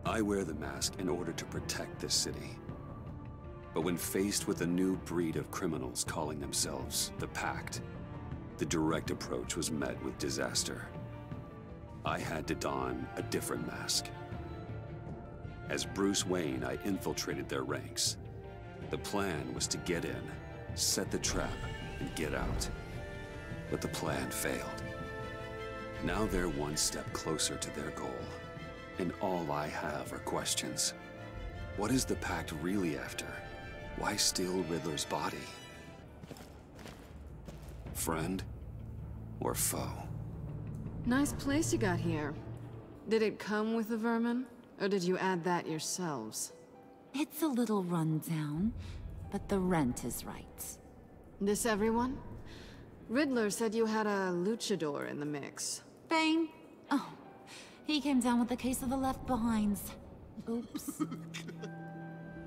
I wear the mask in order to protect this city. But when faced with a new breed of criminals calling themselves the Pact, the direct approach was met with disaster. I had to don a different mask. As Bruce Wayne, I infiltrated their ranks. The plan was to get in, set the trap, and get out. But the plan failed. Now they're one step closer to their goal. And all I have are questions. What is the Pact really after? Why steal Riddler's body? Friend or foe? Nice place you got here. Did it come with the vermin? Or did you add that yourselves? It's a little rundown, but the rent is right. This everyone? Riddler said you had a luchador in the mix. Bane? Oh, he came down with a case of the left behinds. Oops.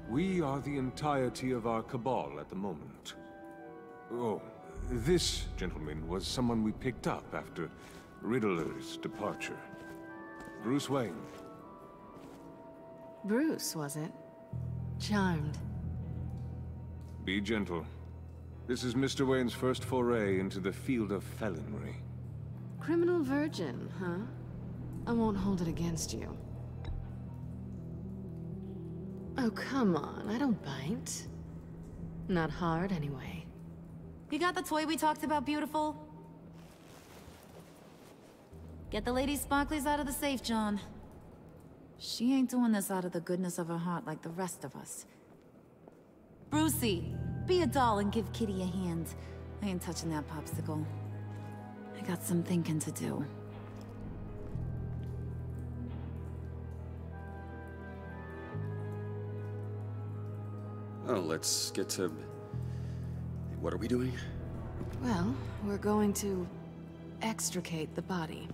We are the entirety of our cabal at the moment. Oh, this gentleman was someone we picked up after Riddler's departure. Bruce Wayne. Bruce, was it? Charmed. Be gentle. This is Mr. Wayne's first foray into the field of felonry. Criminal virgin, huh? I won't hold it against you. Oh, come on, I don't bite. Not hard, anyway. You got the toy we talked about, beautiful? Get the lady sparklies out of the safe, John. She ain't doing this out of the goodness of her heart like the rest of us. Brucey, be a doll and give Kitty a hand. I ain't touching that popsicle. I got some thinking to do. Oh, let's get to... What are we doing? Well, we're going to extricate the body.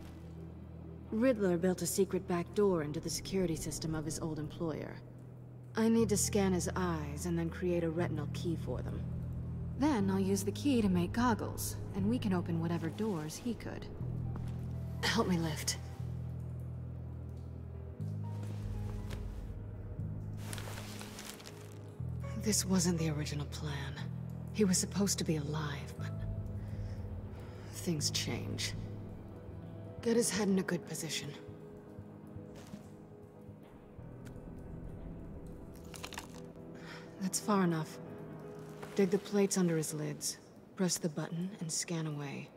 Riddler built a secret back door into the security system of his old employer. I need to scan his eyes and then create a retinal key for them. Then I'll use the key to make goggles, and we can open whatever doors he could. Help me lift. This wasn't the original plan. He was supposed to be alive, but... things change. Get his head in a good position. That's far enough. Dig the plates under his lids. Press the button and scan away.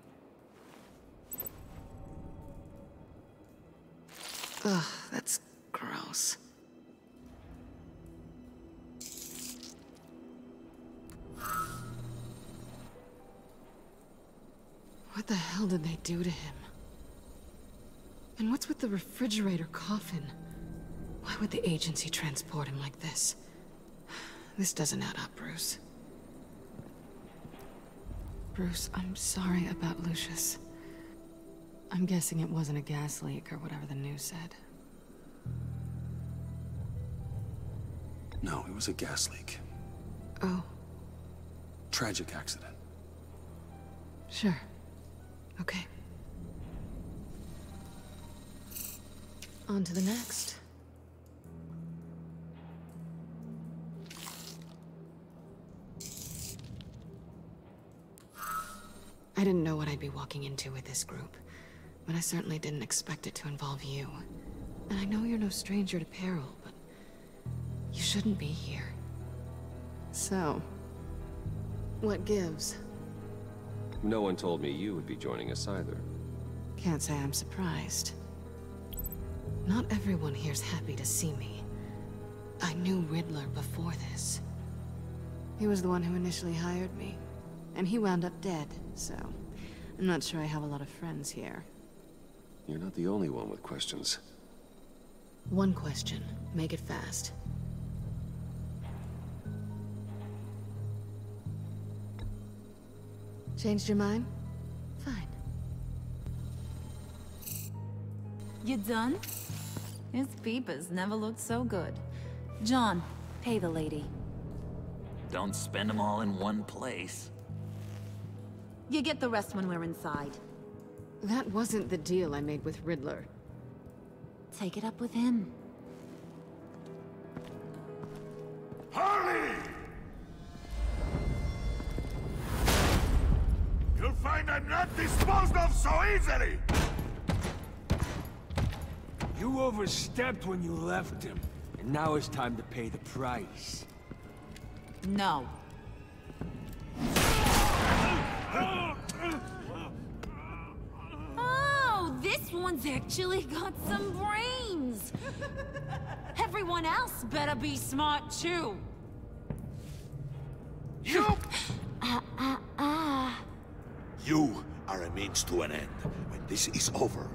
Ugh, that's gross. What the hell did they do to him? And what's with the refrigerator coffin? Why would the agency transport him like this? This doesn't add up, Bruce. Bruce, I'm sorry about Lucius. I'm guessing it wasn't a gas leak or whatever the news said. No, it was a gas leak. Oh. Tragic accident. Sure. Okay. On to the next. I didn't know what I'd be walking into with this group, but I certainly didn't expect it to involve you. And I know you're no stranger to peril, but you shouldn't be here. So, what gives? No one told me you would be joining us either. Can't say I'm surprised. Not everyone here's happy to see me. I knew Riddler before this. He was the one who initially hired me. And he wound up dead, so I'm not sure I have a lot of friends here. You're not the only one with questions. One question. Make it fast. Changed your mind? Fine. You done? His peepers never looked so good. John, pay the lady. Don't spend them all in one place. You get the rest when we're inside. That wasn't the deal I made with Riddler. Take it up with him. mind I'm not disposed of so easily! You overstepped when you left him, and now it's time to pay the price. No. Oh, this one's actually got some brains. Everyone else better be smart too. You! You are a means to an end. When this is over,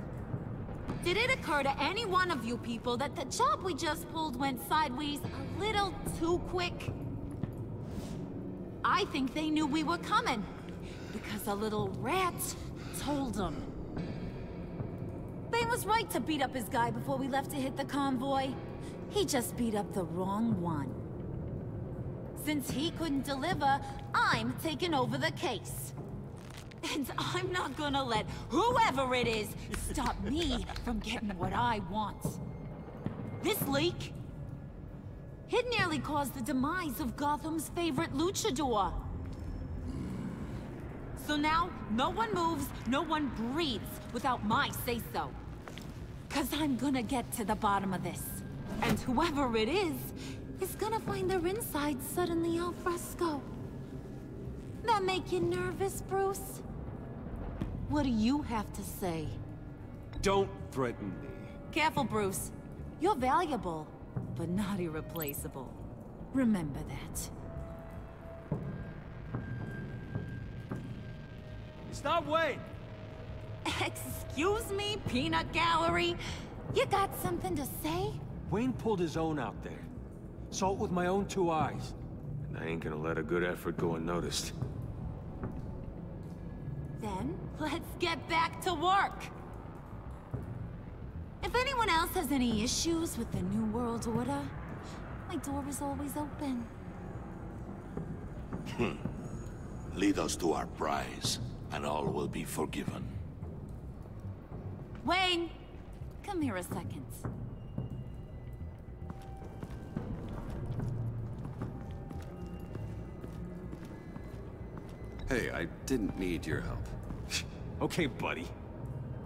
Did it occur to any one of you people that the job we just pulled went sideways a little too quick? I think they knew we were coming, because a little rat told them. They was right to beat up his guy before we left to hit the convoy. He just beat up the wrong one. Since he couldn't deliver, I'm taking over the case. And I'm not gonna let whoever it is stop me from getting what I want. This leak, it nearly caused the demise of Gotham's favorite luchador. So now, no one moves, no one breathes without my say-so. 'Cause I'm gonna get to the bottom of this. And whoever it is gonna find their insides suddenly al fresco. That make you nervous, Bruce? What do you have to say? Don't threaten me. Careful, Bruce. You're valuable, but not irreplaceable. Remember that. Stop, Wayne! Excuse me, peanut gallery? You got something to say? Wayne pulled his own out there. Saw it with my own 2 eyes. And I ain't gonna let a good effort go unnoticed. Then, let's get back to work. If anyone else has any issues with the New World Order, my door is always open. lead us to our prize, and all will be forgiven. Wayne, come here a second. Hey, I didn't need your help. Okay, buddy.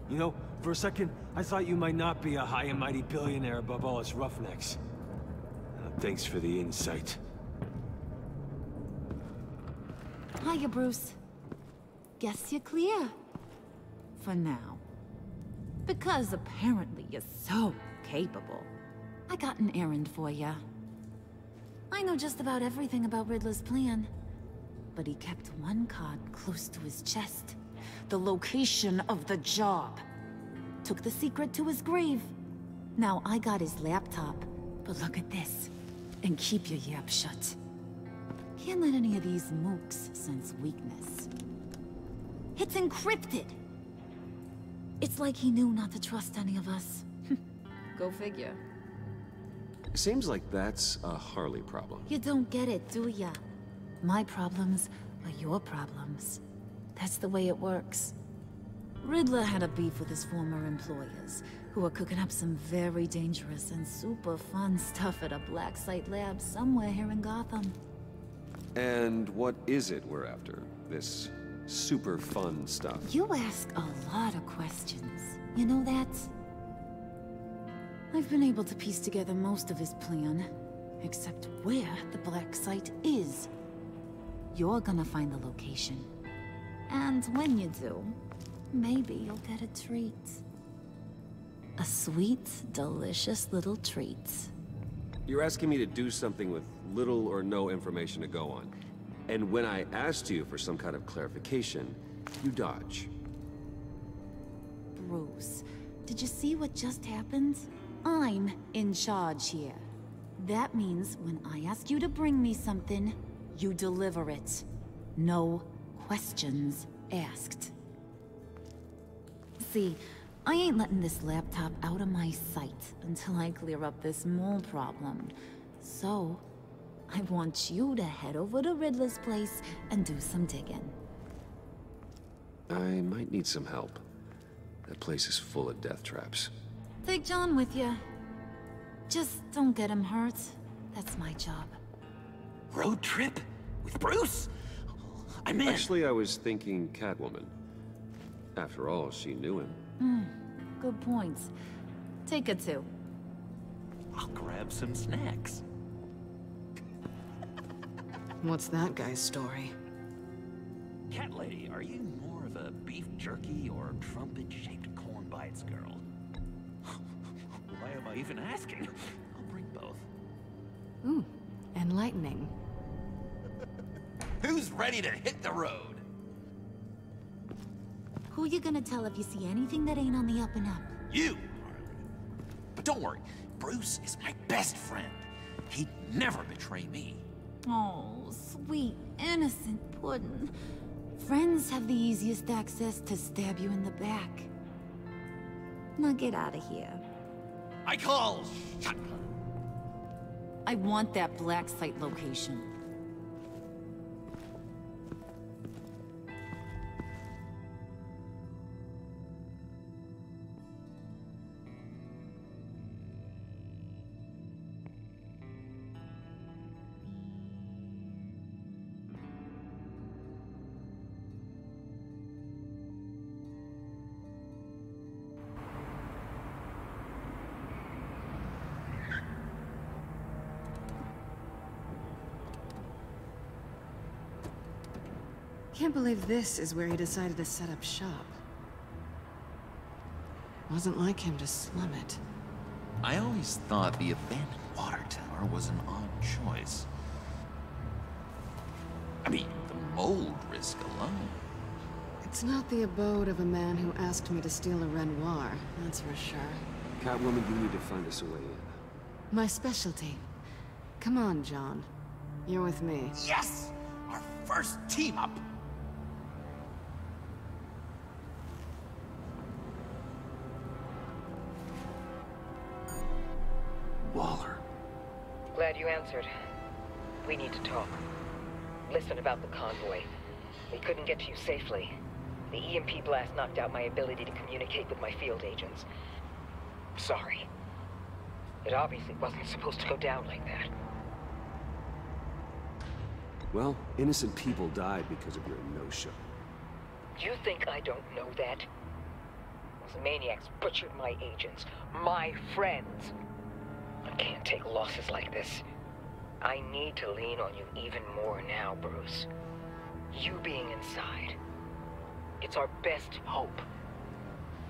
You know, for a second, I thought you might not be a high and mighty billionaire above all us roughnecks. Thanks for the insight. Hiya, Bruce. Guess you're clear. For now. Because apparently you're so capable. I got an errand for you. I know just about everything about Riddler's plan. But he kept one card close to his chest. The location of the job. Took the secret to his grave. Now I got his laptop. But look at this. And keep your yap shut. Can't let any of these mooks sense weakness. It's encrypted. It's like he knew not to trust any of us. Go figure. Seems like that's a Harley problem. You don't get it, do ya? My problems are your problems. That's the way it works. Riddler had a beef with his former employers, who were cooking up some very dangerous and super fun stuff at a black site lab somewhere here in Gotham. And what is it we're after? This super fun stuff? You ask a lot of questions. You know that? I've been able to piece together most of his plan, except where the black site is. You're gonna find the location. And when you do, maybe you'll get a treat. A sweet, delicious little treat. You're asking me to do something with little or no information to go on. And when I asked you for some kind of clarification, you dodge. Bruce, did you see what just happened? I'm in charge here. That means when I ask you to bring me something, you deliver it. No questions asked. See, I ain't letting this laptop out of my sight until I clear up this mole problem. So, I want you to head over to Riddler's place and do some digging. I might need some help. That place is full of death traps. Take John with you. Just don't get him hurt. That's my job. Road trip? With Bruce? I'm in. Actually, I was thinking Catwoman. After all, she knew him. Good points. Take it too. I'll grab some snacks. What's that guy's story? Cat lady, are you more of a beef jerky or trumpet-shaped corn bites girl? Why am I even asking? I'll bring both. Ooh, enlightening. Who's ready to hit the road? Who you gonna tell if you see anything that ain't on the up and up? You, Harley. But don't worry, Bruce is my best friend. He'd never betray me. Oh, sweet, innocent Puddin'. Friends have the easiest access to stab you in the back. Now get out of here. I call shotgun. I want that black site location. Can't believe this is where he decided to set up shop. Wasn't like him to slum it. I always thought the abandoned water tower was an odd choice. I mean, the mold risk alone. It's not the abode of a man who asked me to steal a Renoir, that's for sure. Catwoman, you need to find us a way in. My specialty. Come on, John. You're with me. Yes! Our first team up! Waller. Glad you answered. We need to talk. Listen about the convoy. We couldn't get to you safely. The EMP blast knocked out my ability to communicate with my field agents. Sorry. It obviously wasn't supposed to go down like that. Well, innocent people died because of your no-show. You think I don't know that? Those maniacs butchered my agents, my friends. I can't take losses like this. I need to lean on you even more now, Bruce. You being inside. It's our best hope.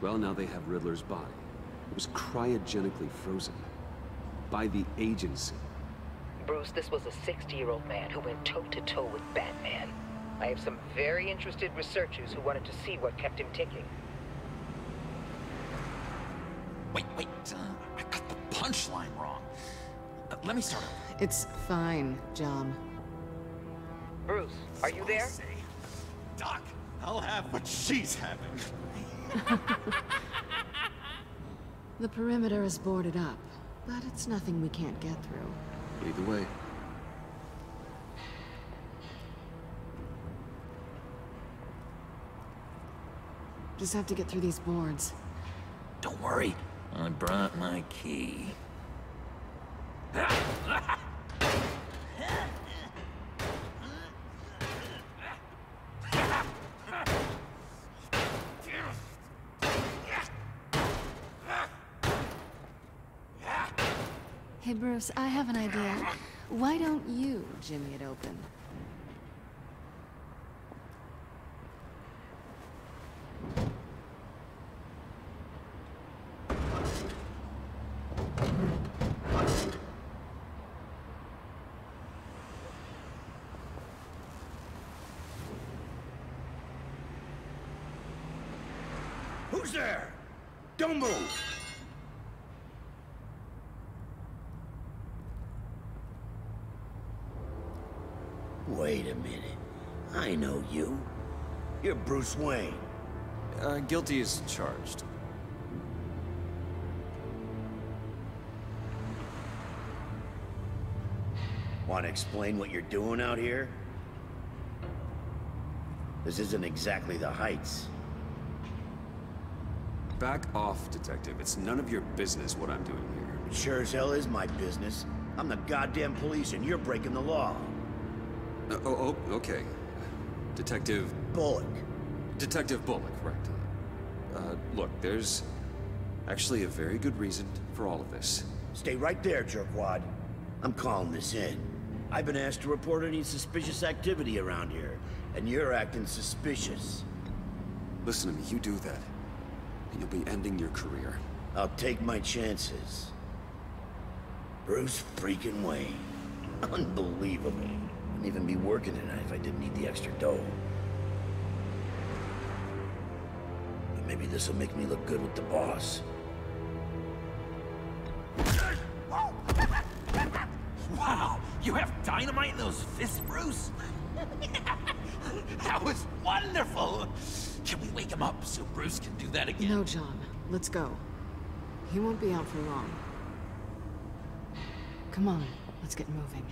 Well, now they have Riddler's body. It was cryogenically frozen. By the agency. Bruce, this was a 60-year-old man who went toe-to-toe with Batman. I have some very interested researchers who wanted to see what kept him ticking. Wait, I got the punchline wrong. Let me start over. It's fine, John. Bruce, are you there? Doc, I'll have what she's having. The perimeter is boarded up, but it's nothing we can't get through. Lead the way. Just have to get through these boards. Don't worry, I brought my key. Hey, Bruce, I have an idea. Why don't you jimmy it open? Who's there? Don't move! Wait a minute. I know you. You're Bruce Wayne. Guilty as charged. Want to explain what you're doing out here? This isn't exactly the Heights. Back off, Detective. It's none of your business what I'm doing here. It sure as hell is my business. I'm the goddamn police and you're breaking the law. Okay. Detective... Bullock. Detective Bullock, right. Look, there's actually a very good reason for all of this. Stay right there, jerkwad. I'm calling this in. I've been asked to report any suspicious activity around here, and you're acting suspicious. Listen to me, you do that, and you'll be ending your career. I'll take my chances. Bruce freaking Wayne. Unbelievable. Wouldn't even be working tonight if I didn't need the extra dough. But maybe this'll make me look good with the boss. Wow, you have dynamite in those fists, Bruce? That was wonderful! Can we wake him up so Bruce can do that again? No, John. Let's go. He won't be out for long. Come on, let's get moving.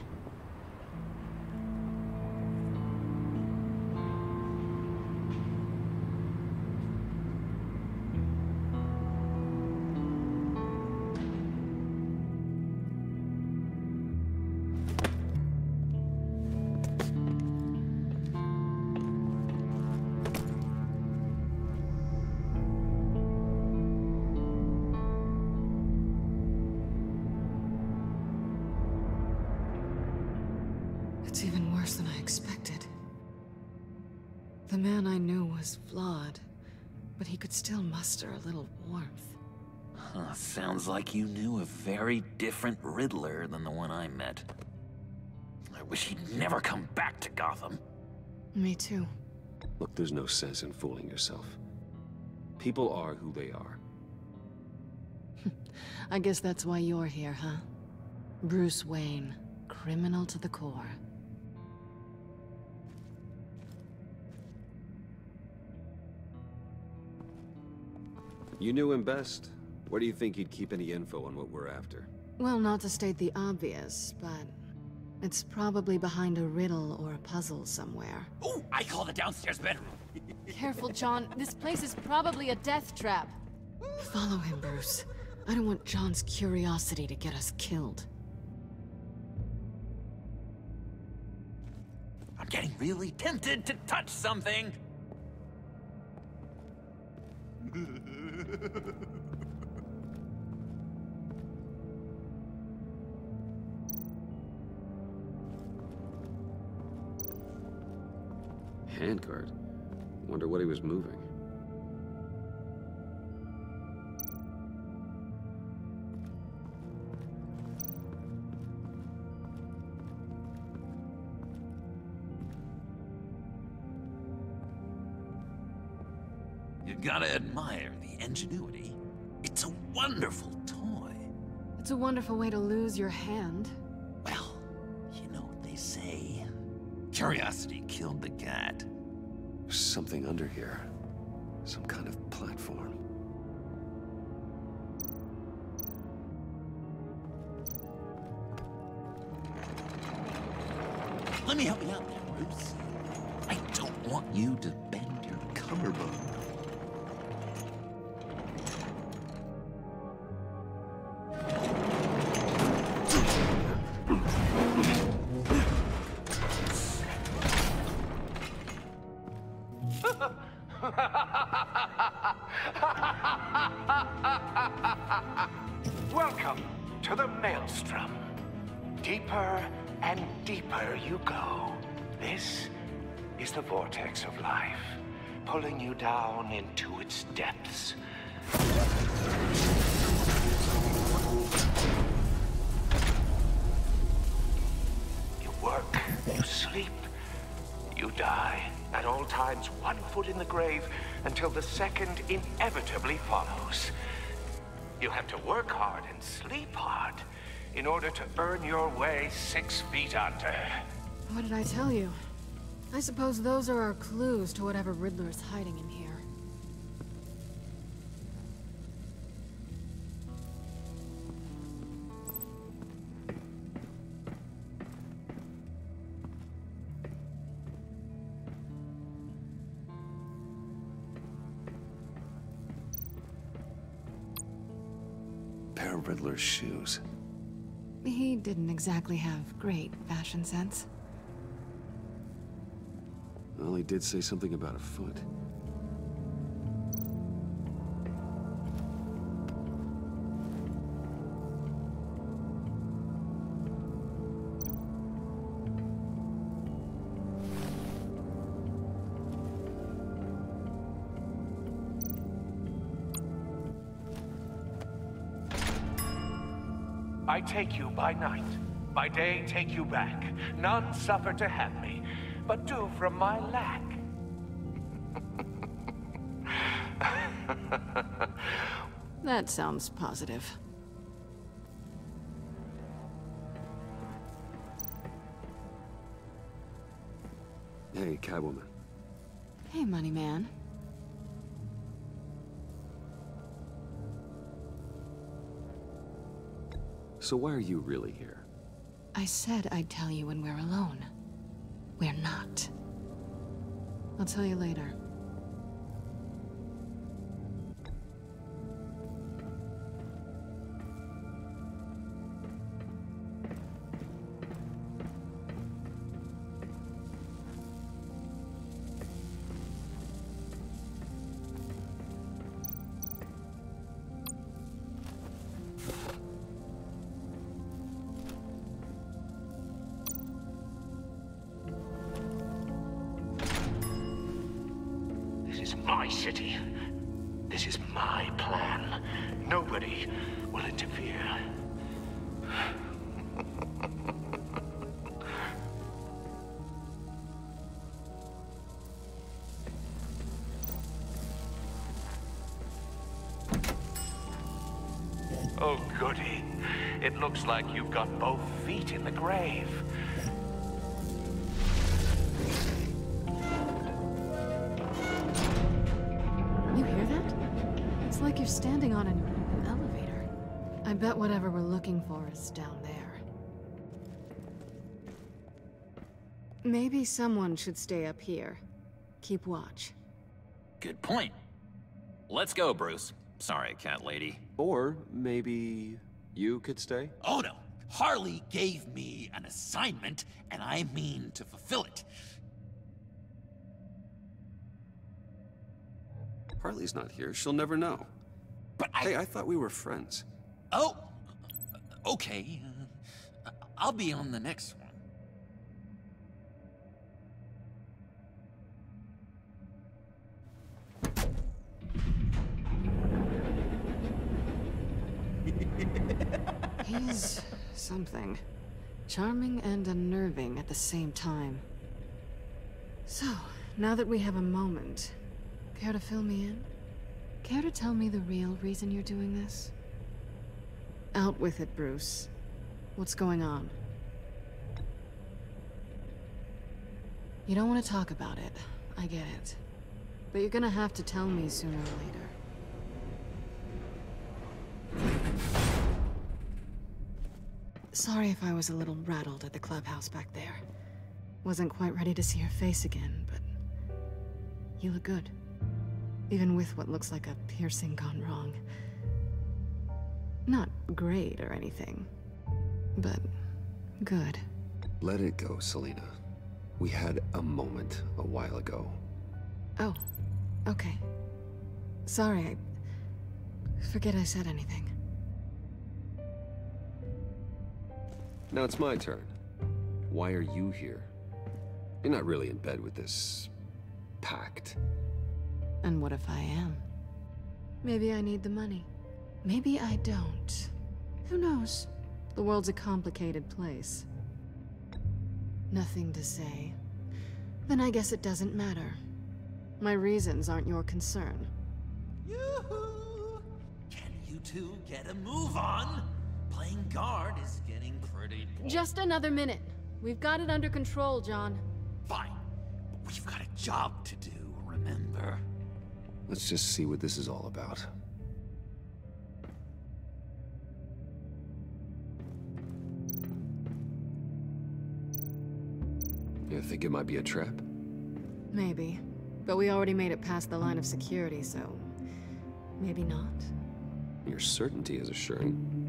It's even worse than I expected. The man I knew was flawed, but he could still muster a little warmth. Huh, sounds like you knew a very different Riddler than the one I met. I wish he'd never come back to Gotham. Me too. Look, there's no sense in fooling yourself. People are who they are. I guess that's why you're here, huh? Bruce Wayne, criminal to the core. You knew him best. Where do you think he'd keep any info on what we're after? Well, not to state the obvious, but it's probably behind a riddle or a puzzle somewhere. Ooh, I call the downstairs bedroom. Careful, John. This place is probably a death trap. Follow him, Bruce. I don't want John's curiosity to get us killed. I'm getting really tempted to touch something. Handguard? Wonder what he was moving. You gotta admire the ingenuity. It's a wonderful toy. It's a wonderful way to lose your hand. Well, you know what they say. Curiosity killed the cat. There's something under here. Some kind of platform. Let me help you out there, Bruce. I don't want you to bend your collarbone. Welcome to the Maelstrom. Deeper and deeper you go. This is the vortex of life, pulling you down into its depths. You work, you sleep, you die. At all times, 1 foot in the grave until the second inevitably follows. You have to work hard and sleep hard in order to earn your way 6 feet under. What did I tell you? I suppose those are our clues to whatever Riddler's hiding in here. Pair of Riddler's shoes. He didn't exactly have great fashion sense. Well, he did say something about a foot. I take you by night. By day, take you back. None suffer to have me, but do from my lack. That sounds positive. Hey, Catwoman. Hey, money man. So why are you really here? I said I'd tell you when we're alone. We're not. I'll tell you later. This is my city. This is my plan. Nobody will interfere. Oh, goody. It looks like you've got both feet in the grave. You hear that? It's like you're standing on an elevator. I bet whatever we're looking for is down there. Maybe someone should stay up here. Keep watch. Good point. Let's go, Bruce. Sorry, cat lady. Or maybe you could stay? Oh no! Harley gave me an assignment, and I mean to fulfill it. Harley's not here. She'll never know. But Hey, I thought we were friends. Oh! Okay. I'll be on the next one. He's something. Charming and unnerving at the same time. So, now that we have a moment, care to fill me in? Care to tell me the real reason you're doing this? Out with it, Bruce. What's going on? You don't want to talk about it. I get it. But you're gonna have to tell me sooner or later. Sorry if I was a little rattled at the clubhouse back there. Wasn't quite ready to see your face again, but you look good. Even with what looks like a piercing gone wrong. Not great or anything, but good. Let it go, Selena. We had a moment a while ago. Oh, okay. Sorry, I forget I said anything. Now it's my turn. Why are you here? You're not really in bed with this pact. And what if I am? Maybe I need the money. Maybe I don't. Who knows? The world's a complicated place. Nothing to say. Then I guess it doesn't matter. My reasons aren't your concern. Yoo-hoo! Can you two get a move on? Playing guard is getting pretty boring. Just another minute. We've got it under control, John. Fine, but we've got a job to do, remember? Let's just see what this is all about. You think it might be a trap? Maybe. But we already made it past the line of security, so maybe not. Your certainty is assuring.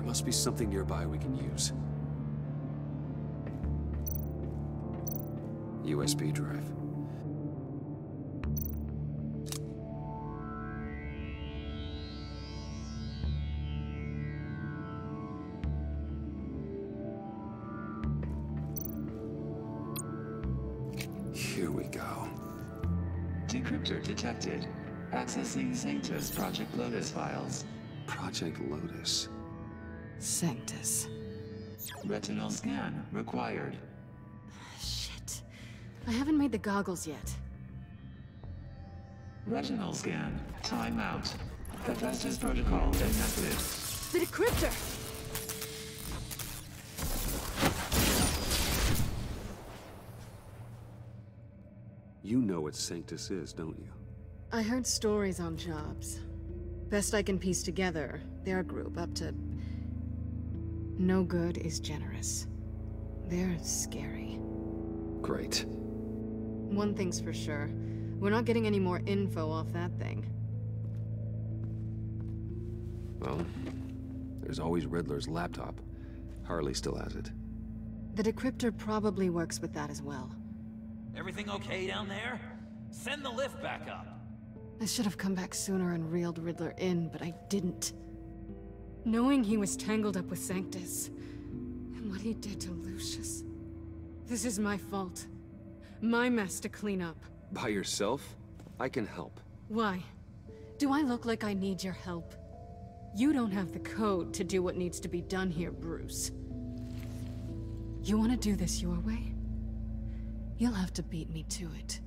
Must be something nearby we can use. USB drive. Here we go. Decryptor detected. Accessing Sanctus Project Lotus files. Project Lotus. Sanctus. Retinal scan required. Shit. I haven't made the goggles yet. Retinal scan. Timeout. Hephaestus protocol inactive. The decryptor! You know what Sanctus is, don't you? I heard stories on jobs. Best I can piece together, their group up to... No good is generous. They're scary. Great. One thing's for sure. We're not getting any more info off that thing. Well, there's always Riddler's laptop. Harley still has it. The decryptor probably works with that as well. Everything okay down there? Send the lift back up. I should have come back sooner and reeled Riddler in, but I didn't. Knowing he was tangled up with Sanctus, and what he did to Lucius. This is my fault. My mess to clean up. By yourself? I can help. Why? Do I look like I need your help? You don't have the code to do what needs to be done here, Bruce. You want to do this your way? You'll have to beat me to it.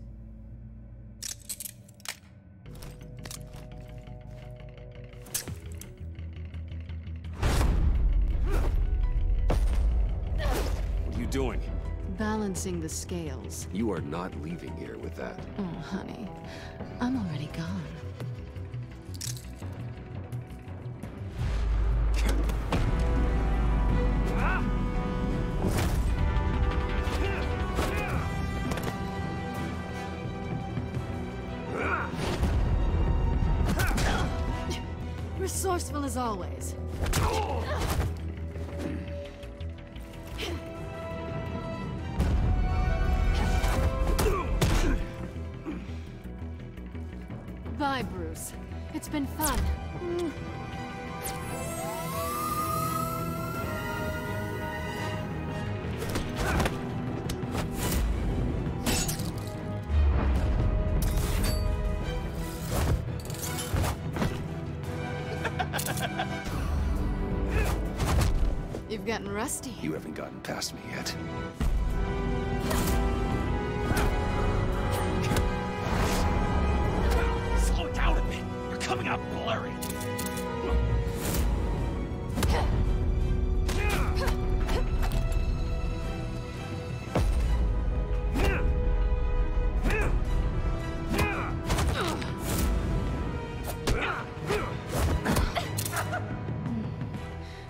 What are you doing? Balancing the scales. You are not leaving here with that. Oh, honey. I'm already gone. Resourceful as always. Bye, Bruce. It's been fun. You've gotten rusty. You haven't gotten past me yet. Slow it down a bit. You're coming out blurry.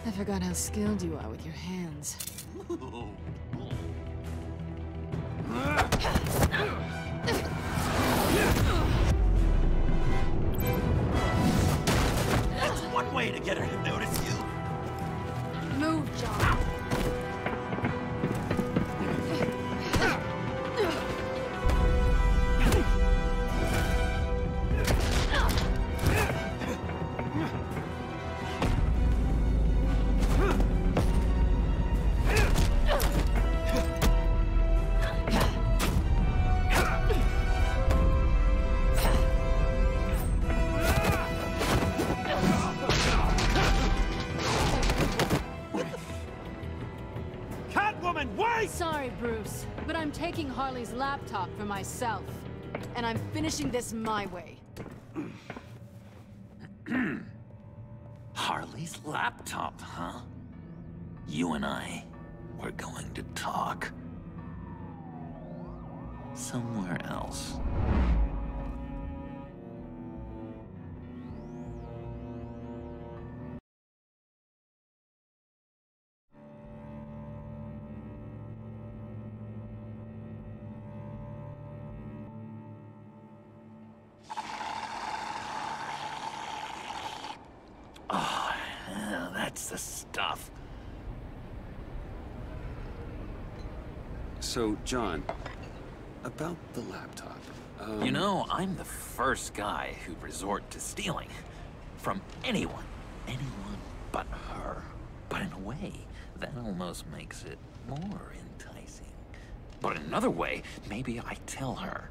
I forgot how skilled you are with your hands. That's one way to get her to notice you. Move, John. Catwoman, wait! Sorry, Bruce, but I'm taking Harley's laptop for myself. And I'm finishing this my way. Harley's laptop, huh? You and I, we're going to talk. Somewhere else. That's the stuff. So, John, about the laptop. You know, I'm the first guy who'd resort to stealing. From anyone. Anyone but her. But in a way, that almost makes it more enticing. But in another way, maybe I tell her,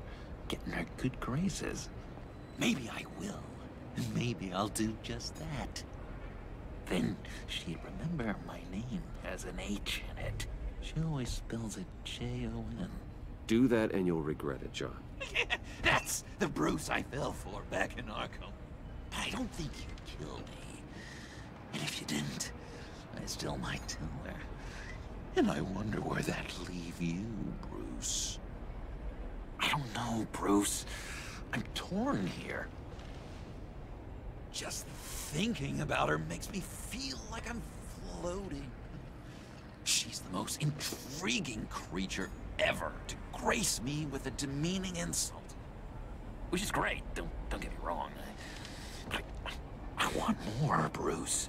get in her good graces. Maybe I will. And maybe I'll do just that. Then she'd remember my name has an H in it. She always spells it J-O-N. Do that and you'll regret it, John. That's the Bruce I fell for back in Arkham. But I don't think you'd kill me. And if you didn't, I still might tell her. And I wonder where that'd leave you, Bruce. I don't know, Bruce. I'm torn here. Just thinking about her makes me feel like I'm floating. She's the most intriguing creature ever to grace me with a demeaning insult. Which is great, don't get me wrong. But I want more, Bruce.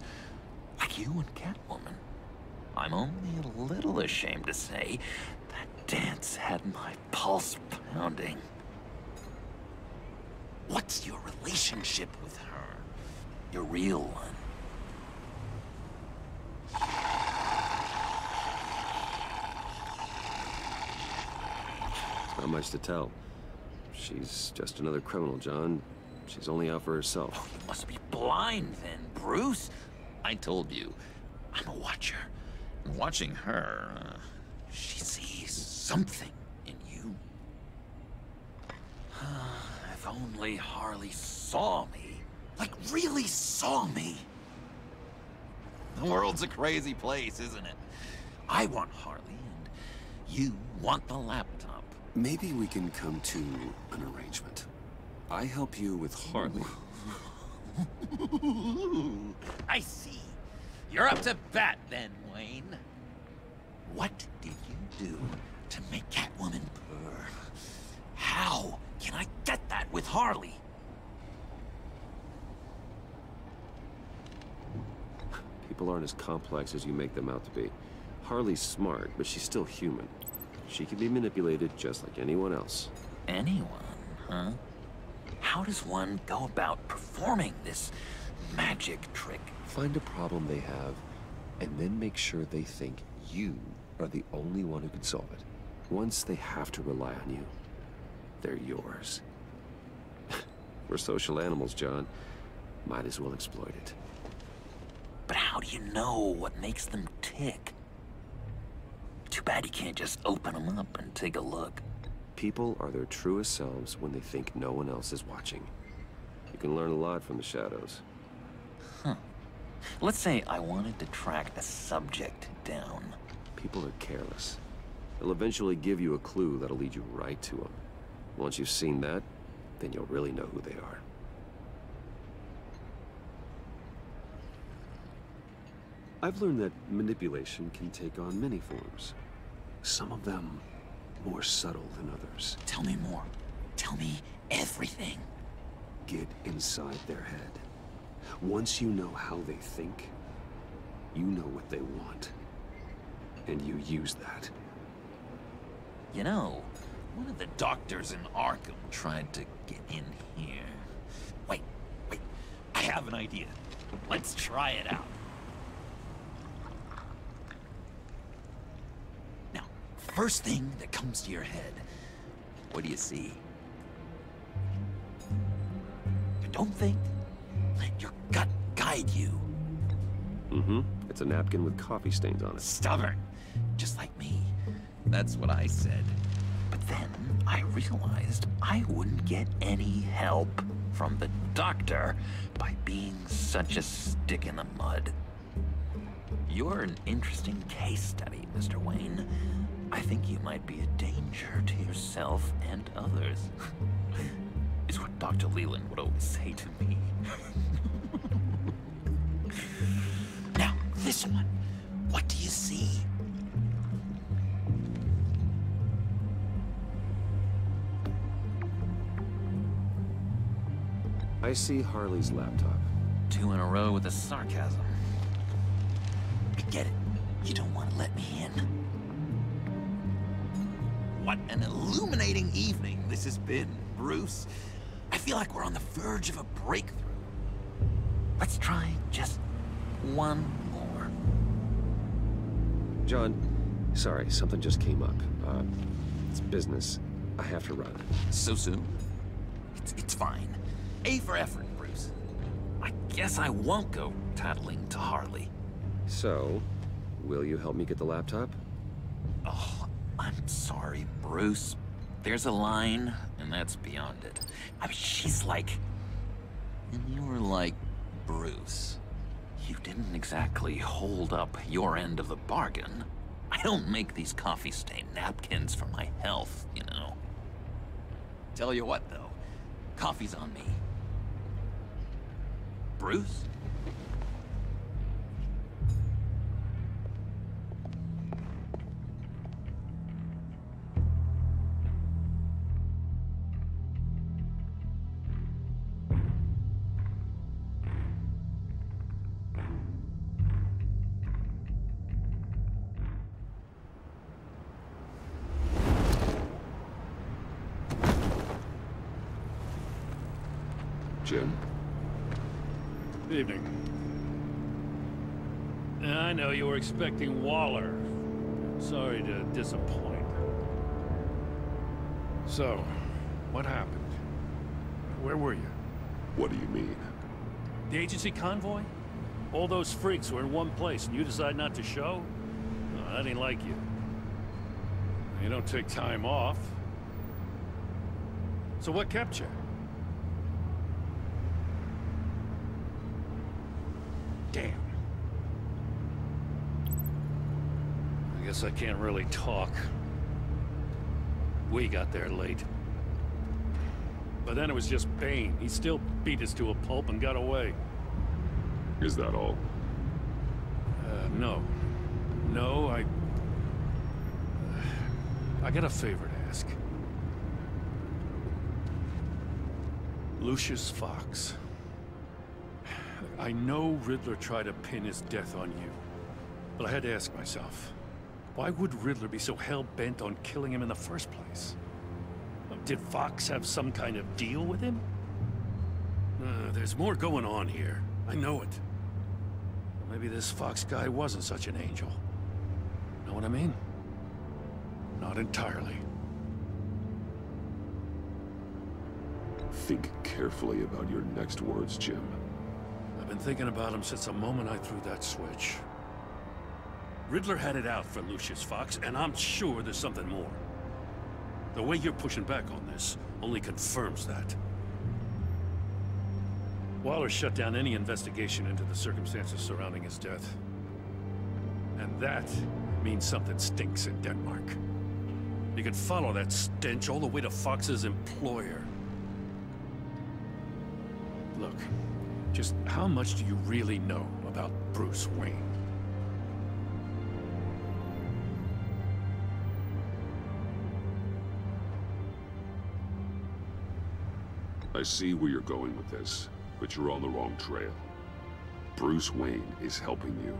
Like you and Catwoman. I'm only a little ashamed to say that dance had my pulse pounding. What's your relationship with her? Your real one? Not much to tell. She's just another criminal, John. She's only out for herself. Oh, you must be blind then, Bruce. I told you, I'm a watcher. And watching her, she sees something in you. If only Harley saw me. Like, really saw me. The world's a crazy place, isn't it? I want Harley, and you want the laptop. Maybe we can come to an arrangement. I help you with Harley. I see. You're up to bat then, Wayne. What did you do to make Catwoman purr? How can I get that with Harley? People aren't as complex as you make them out to be. Harley's smart, but she's still human. She can be manipulated just like anyone else. Anyone, huh? How does one go about performing this magic trick? Find a problem they have, and then make sure they think you are the only one who can solve it. Once they have to rely on you, they're yours. We're social animals, John. Might as well exploit it. But how do you know what makes them tick? Too bad you can't just open them up and take a look. People are their truest selves when they think no one else is watching. You can learn a lot from the shadows. Huh. Let's say I wanted to track a subject down. People are careless. They'll eventually give you a clue that'll lead you right to them. Once you've seen that, then you'll really know who they are. I've learned that manipulation can take on many forms. Some of them more subtle than others. Tell me more. Tell me everything. Get inside their head. Once you know how they think, you know what they want. And you use that. You know, one of the doctors in Arkham tried to get in here. Wait. I have an idea. Let's try it out. Now, first thing that comes to your head, what do you see? Don't think. Let your gut guide you. Mm-hmm. It's a napkin with coffee stains on it. Stubborn. Just like me. That's what I said. But then I realized I wouldn't get any help from the doctor by being such a stick in the mud. You're an interesting case study, Mr. Wayne. I think you might be a danger to yourself and others. Is what Dr. Leland would always say to me. Now, this one. What do you see? I see Harley's laptop. 2 in a row with the sarcasm. Get it. You don't want to let me in. What an illuminating evening this has been, Bruce. I feel like we're on the verge of a breakthrough. Let's try just one more. John, sorry, something just came up. It's business. I have to run. So soon? It's fine. A for effort, Bruce. I guess I won't go tattling to Harley. So, will you help me get the laptop? Oh, I'm sorry, Bruce. There's a line, and that's beyond it. I mean, she's like... And you were like, Bruce. You didn't exactly hold up your end of the bargain. I don't make these coffee-stained napkins for my health, you know. Tell you what, though. Coffee's on me. Bruce? Jim? Evening. I know you were expecting Waller. Sorry to disappoint. So, what happened? Where were you? What do you mean? The agency convoy? All those freaks were in one place and you decide not to show? No, that ain't like you. You don't take time off. So what kept you? Damn. I guess I can't really talk. We got there late. But then it was just Bane. He still beat us to a pulp and got away. Is that all? No. No, I got a favor to ask. Lucius Fox. I know Riddler tried to pin his death on you, but I had to ask myself, why would Riddler be so hell-bent on killing him in the first place? Did Fox have some kind of deal with him? There's more going on here. I know it. Maybe this Fox guy wasn't such an angel. Know what I mean? Not entirely. Think carefully about your next words, Jim. I've been thinking about him since the moment I threw that switch. Riddler had it out for Lucius Fox, and I'm sure there's something more. The way you're pushing back on this only confirms that. Waller shut down any investigation into the circumstances surrounding his death. And that means something stinks in Denmark. You can follow that stench all the way to Fox's employer. Look, just how much do you really know about Bruce Wayne? I see where you're going with this, but you're on the wrong trail. Bruce Wayne is helping you.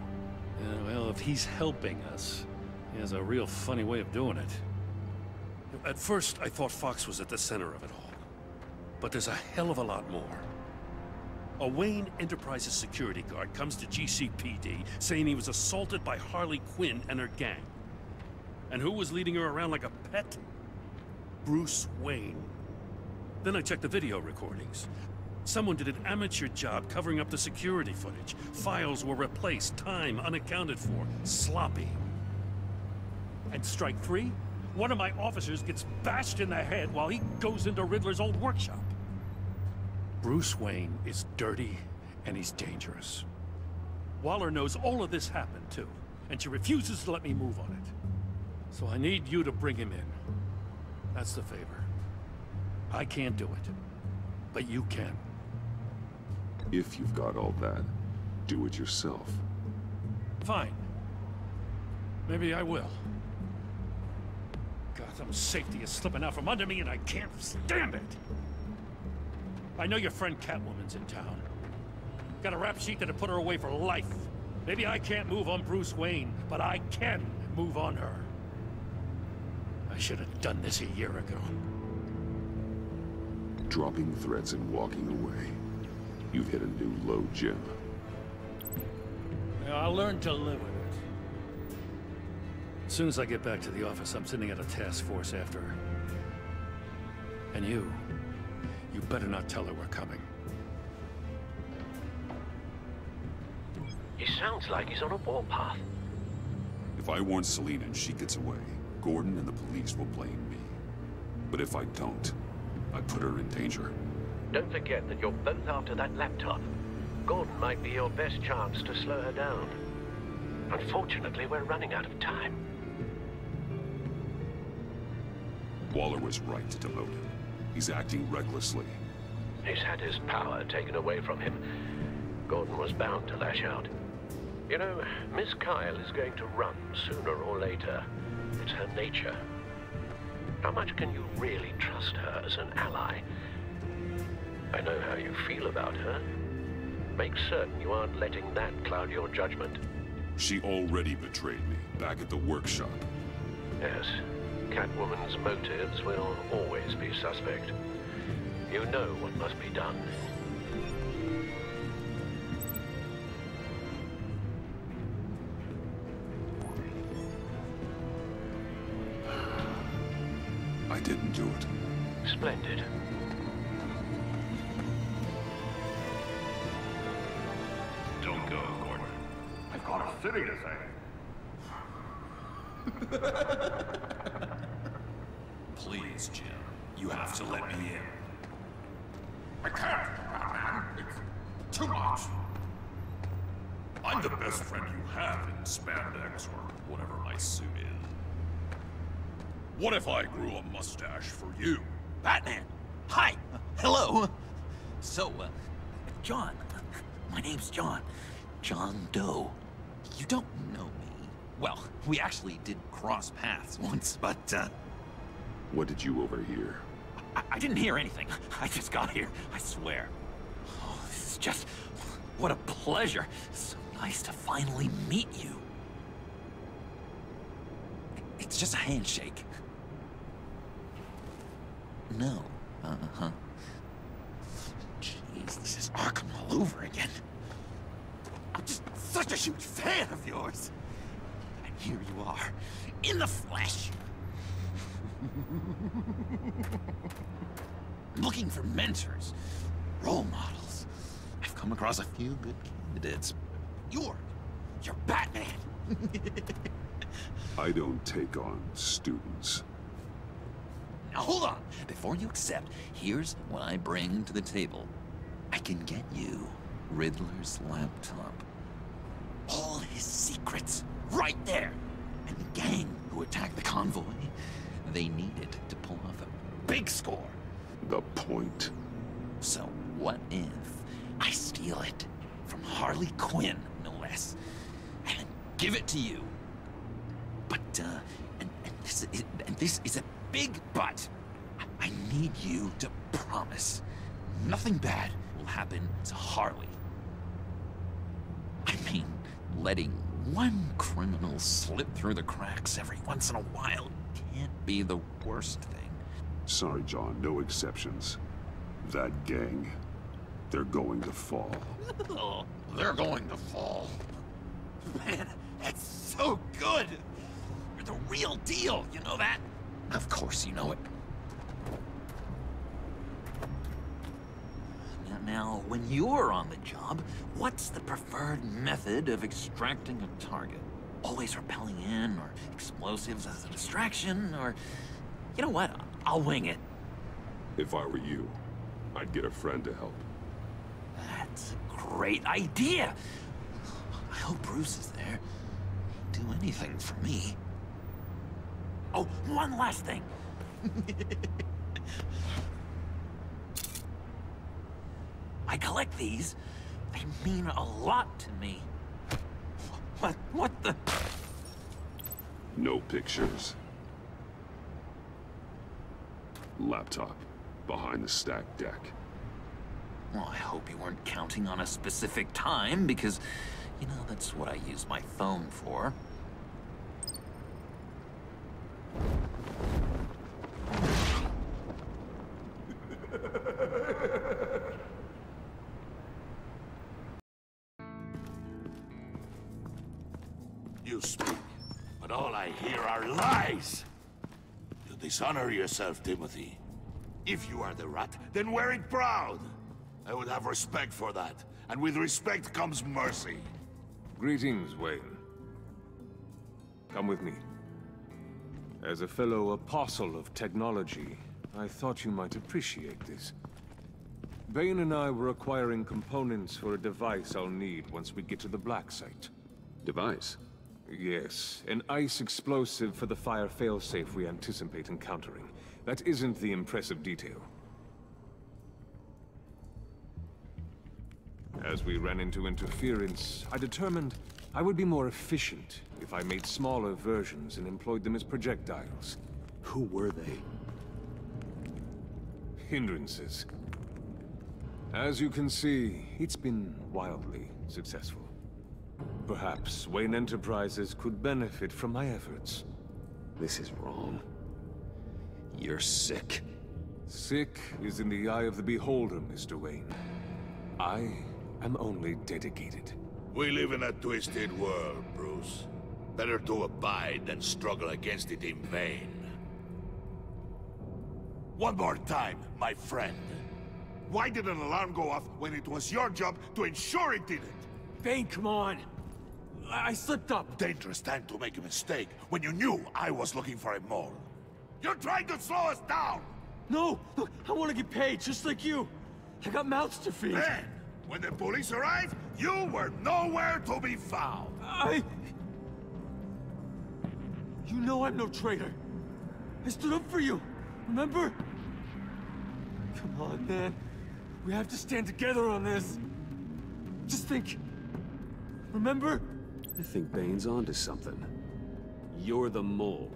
Yeah, well, if he's helping us, he has a real funny way of doing it. At first, I thought Fox was at the center of it all. But there's a hell of a lot more. A Wayne Enterprises security guard comes to GCPD saying he was assaulted by Harley Quinn and her gang. And who was leading her around like a pet? Bruce Wayne. Then I checked the video recordings. Someone did an amateur job covering up the security footage. Files were replaced, time unaccounted for, sloppy. And strike three? One of my officers gets bashed in the head while he goes into Riddler's old workshop. Bruce Wayne is dirty and he's dangerous. Waller knows all of this happened too, and she refuses to let me move on it. So I need you to bring him in. That's the favor. I can't do it, but you can. If you've got all that, do it yourself. Fine. Maybe I will. Gotham's safety is slipping out from under me and I can't stand it! I know your friend Catwoman's in town. Got a rap sheet that'd put her away for life. Maybe I can't move on Bruce Wayne, but I can move on her. I should have done this a year ago. Dropping threats and walking away. You've hit a new low, Jim. Now, I'll learn to live with it. As soon as I get back to the office, I'm sending out a task force after her. And you better not tell her we're coming. He sounds like he's on a warpath. If I warn Selina and she gets away, Gordon and the police will blame me. But if I don't, I put her in danger. Don't forget that you're both after that laptop. Gordon might be your best chance to slow her down. Unfortunately, we're running out of time. Waller was right to demote him. He's acting recklessly. He's had his power taken away from him. Gordon was bound to lash out. You know, Miss Kyle is going to run sooner or later. It's her nature. How much can you really trust her as an ally? I know how you feel about her. Make certain you aren't letting that cloud your judgment. She already betrayed me back at the workshop. Yes, Catwoman's motives will always be suspect. You know what must be done. I didn't do it. Splendid. Don't go, Gordon. I've got a city to save. Please, Jim. You have to let me in. I can't, Batman. It's too much. I'm the best friend you have in spandex or whatever my suit is. What if I grew a mustache for you? Batman! Hi! Hello! So, John. My name's John. John Doe. You don't know me. Well, we actually did cross paths once, but, What did you overhear? I didn't hear anything. I just got here, I swear. Oh, this is just... what a pleasure. So nice to finally meet you. It's just a handshake. No. Uh-huh. Jeez, this is Arkham all over again. I'm just such a huge fan of yours. And here you are, in the flesh. Looking for mentors, role models. I've come across a few good candidates. You're Batman. I don't take on students. Now hold on. Before you accept, here's what I bring to the table. I can get you Riddler's laptop. All his secrets, right there. And the gang who attacked the convoy, they needed to pull off a big score. The point. So what if I steal it from Harley Quinn, no less, and give it to you? But, and this is a big but. I need you to promise nothing bad will happen to Harley. I mean, letting one criminal slip through the cracks every once in a while can't be the worst thing. Sorry, John, no exceptions. That gang, they're going to fall. Oh, they're going to fall. Man, that's so good! You're the real deal, you know that? Of course you know it. Now, when you're on the job, what's the preferred method of extracting a target? Always rappelling in, or explosives as a distraction, or... You know what? I'll wing it. If I were you, I'd get a friend to help. That's a great idea! I hope Bruce is there. He'd do anything for me. Oh, one last thing! I collect these. They mean a lot to me. What the... No pictures. Laptop, behind the stacked deck. Well, I hope you weren't counting on a specific time, because You know, that's what I use my phone for. You speak, but all I hear are lies! You dishonor yourself, Timothy. If you are the rat, then wear it proud! I would have respect for that, and with respect comes mercy. Greetings, Wayne. Come with me. As a fellow apostle of technology, I thought you might appreciate this. Bane and I were acquiring components for a device I'll need once we get to the Black Site. Device? Yes, an ice explosive for the fire failsafe we anticipate encountering. That isn't the impressive detail. As we ran into interference, I determined I would be more efficient if I made smaller versions and employed them as projectiles. Who were they? Hindrances. As you can see, it's been wildly successful. Perhaps Wayne Enterprises could benefit from my efforts. This is wrong. You're sick. Sick is in the eye of the beholder, Mr. Wayne. I am only dedicated. We live in a twisted world, Bruce. Better to abide than struggle against it in vain. One more time, my friend. Why did an alarm go off when it was your job to ensure it didn't? Bane, come on! I slipped up! Dangerous time to make a mistake when you knew I was looking for a mole. You're trying to slow us down! No! Look, I want to get paid, just like you! I got mouths to feed! Then, when the police arrived, you were nowhere to be found! You know I'm no traitor! I stood up for you, remember? Come on, man. We have to stand together on this. Just think. Remember? I think Bane's onto something. You're the mole.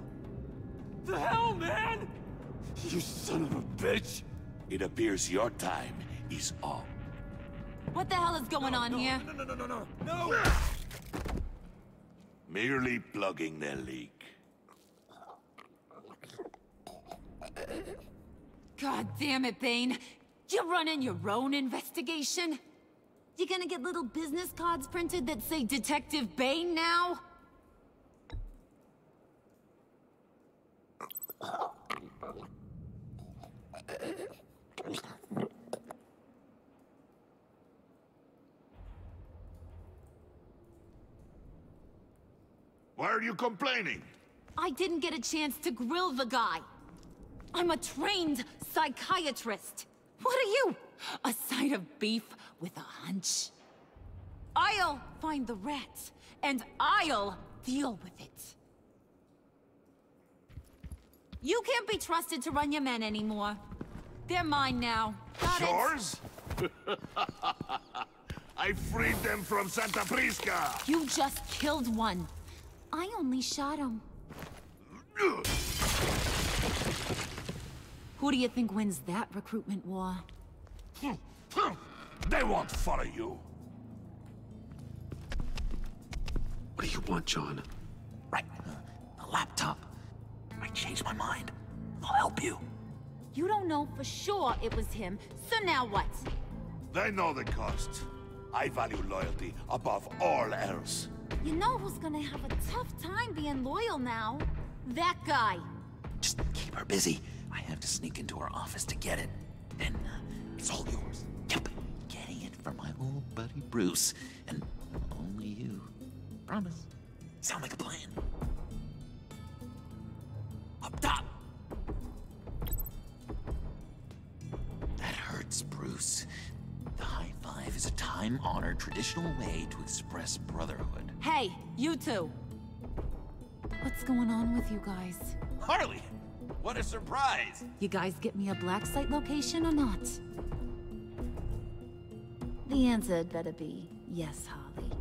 The hell, man! You son of a bitch! It appears your time is up. What the hell is going on here? No! Merely plugging the leak. God damn it, Bane. You're running your own investigation? You gonna get little business cards printed that say Detective Bane now? Why are you complaining? I didn't get a chance to grill the guy. I'm a trained psychiatrist. What are you? A side of beef with a hunch? I'll find the rat, and I'll deal with it. You can't be trusted to run your men anymore. They're mine now. Got it? Yours? I freed them from Santa Prisca! You just killed one. I only shot him. Who do you think wins that recruitment war? They won't follow you. What do you want, John? Right. A laptop. I changed my mind. I'll help you. You don't know for sure it was him, so now what? They know the cost. I value loyalty above all else. You know who's gonna have a tough time being loyal now? That guy. Just keep her busy. I have to sneak into her office to get it. Then, it's all yours. Yep. Getting it from my old buddy Bruce. And only you. Promise. Sound like a plan. Up top! That hurts, Bruce. The high five is a time-honored traditional way to express brotherhood. Hey, you two. What's going on with you guys? Harley! What a surprise! You guys get me a black site location or not? The answer had better be yes, Harley.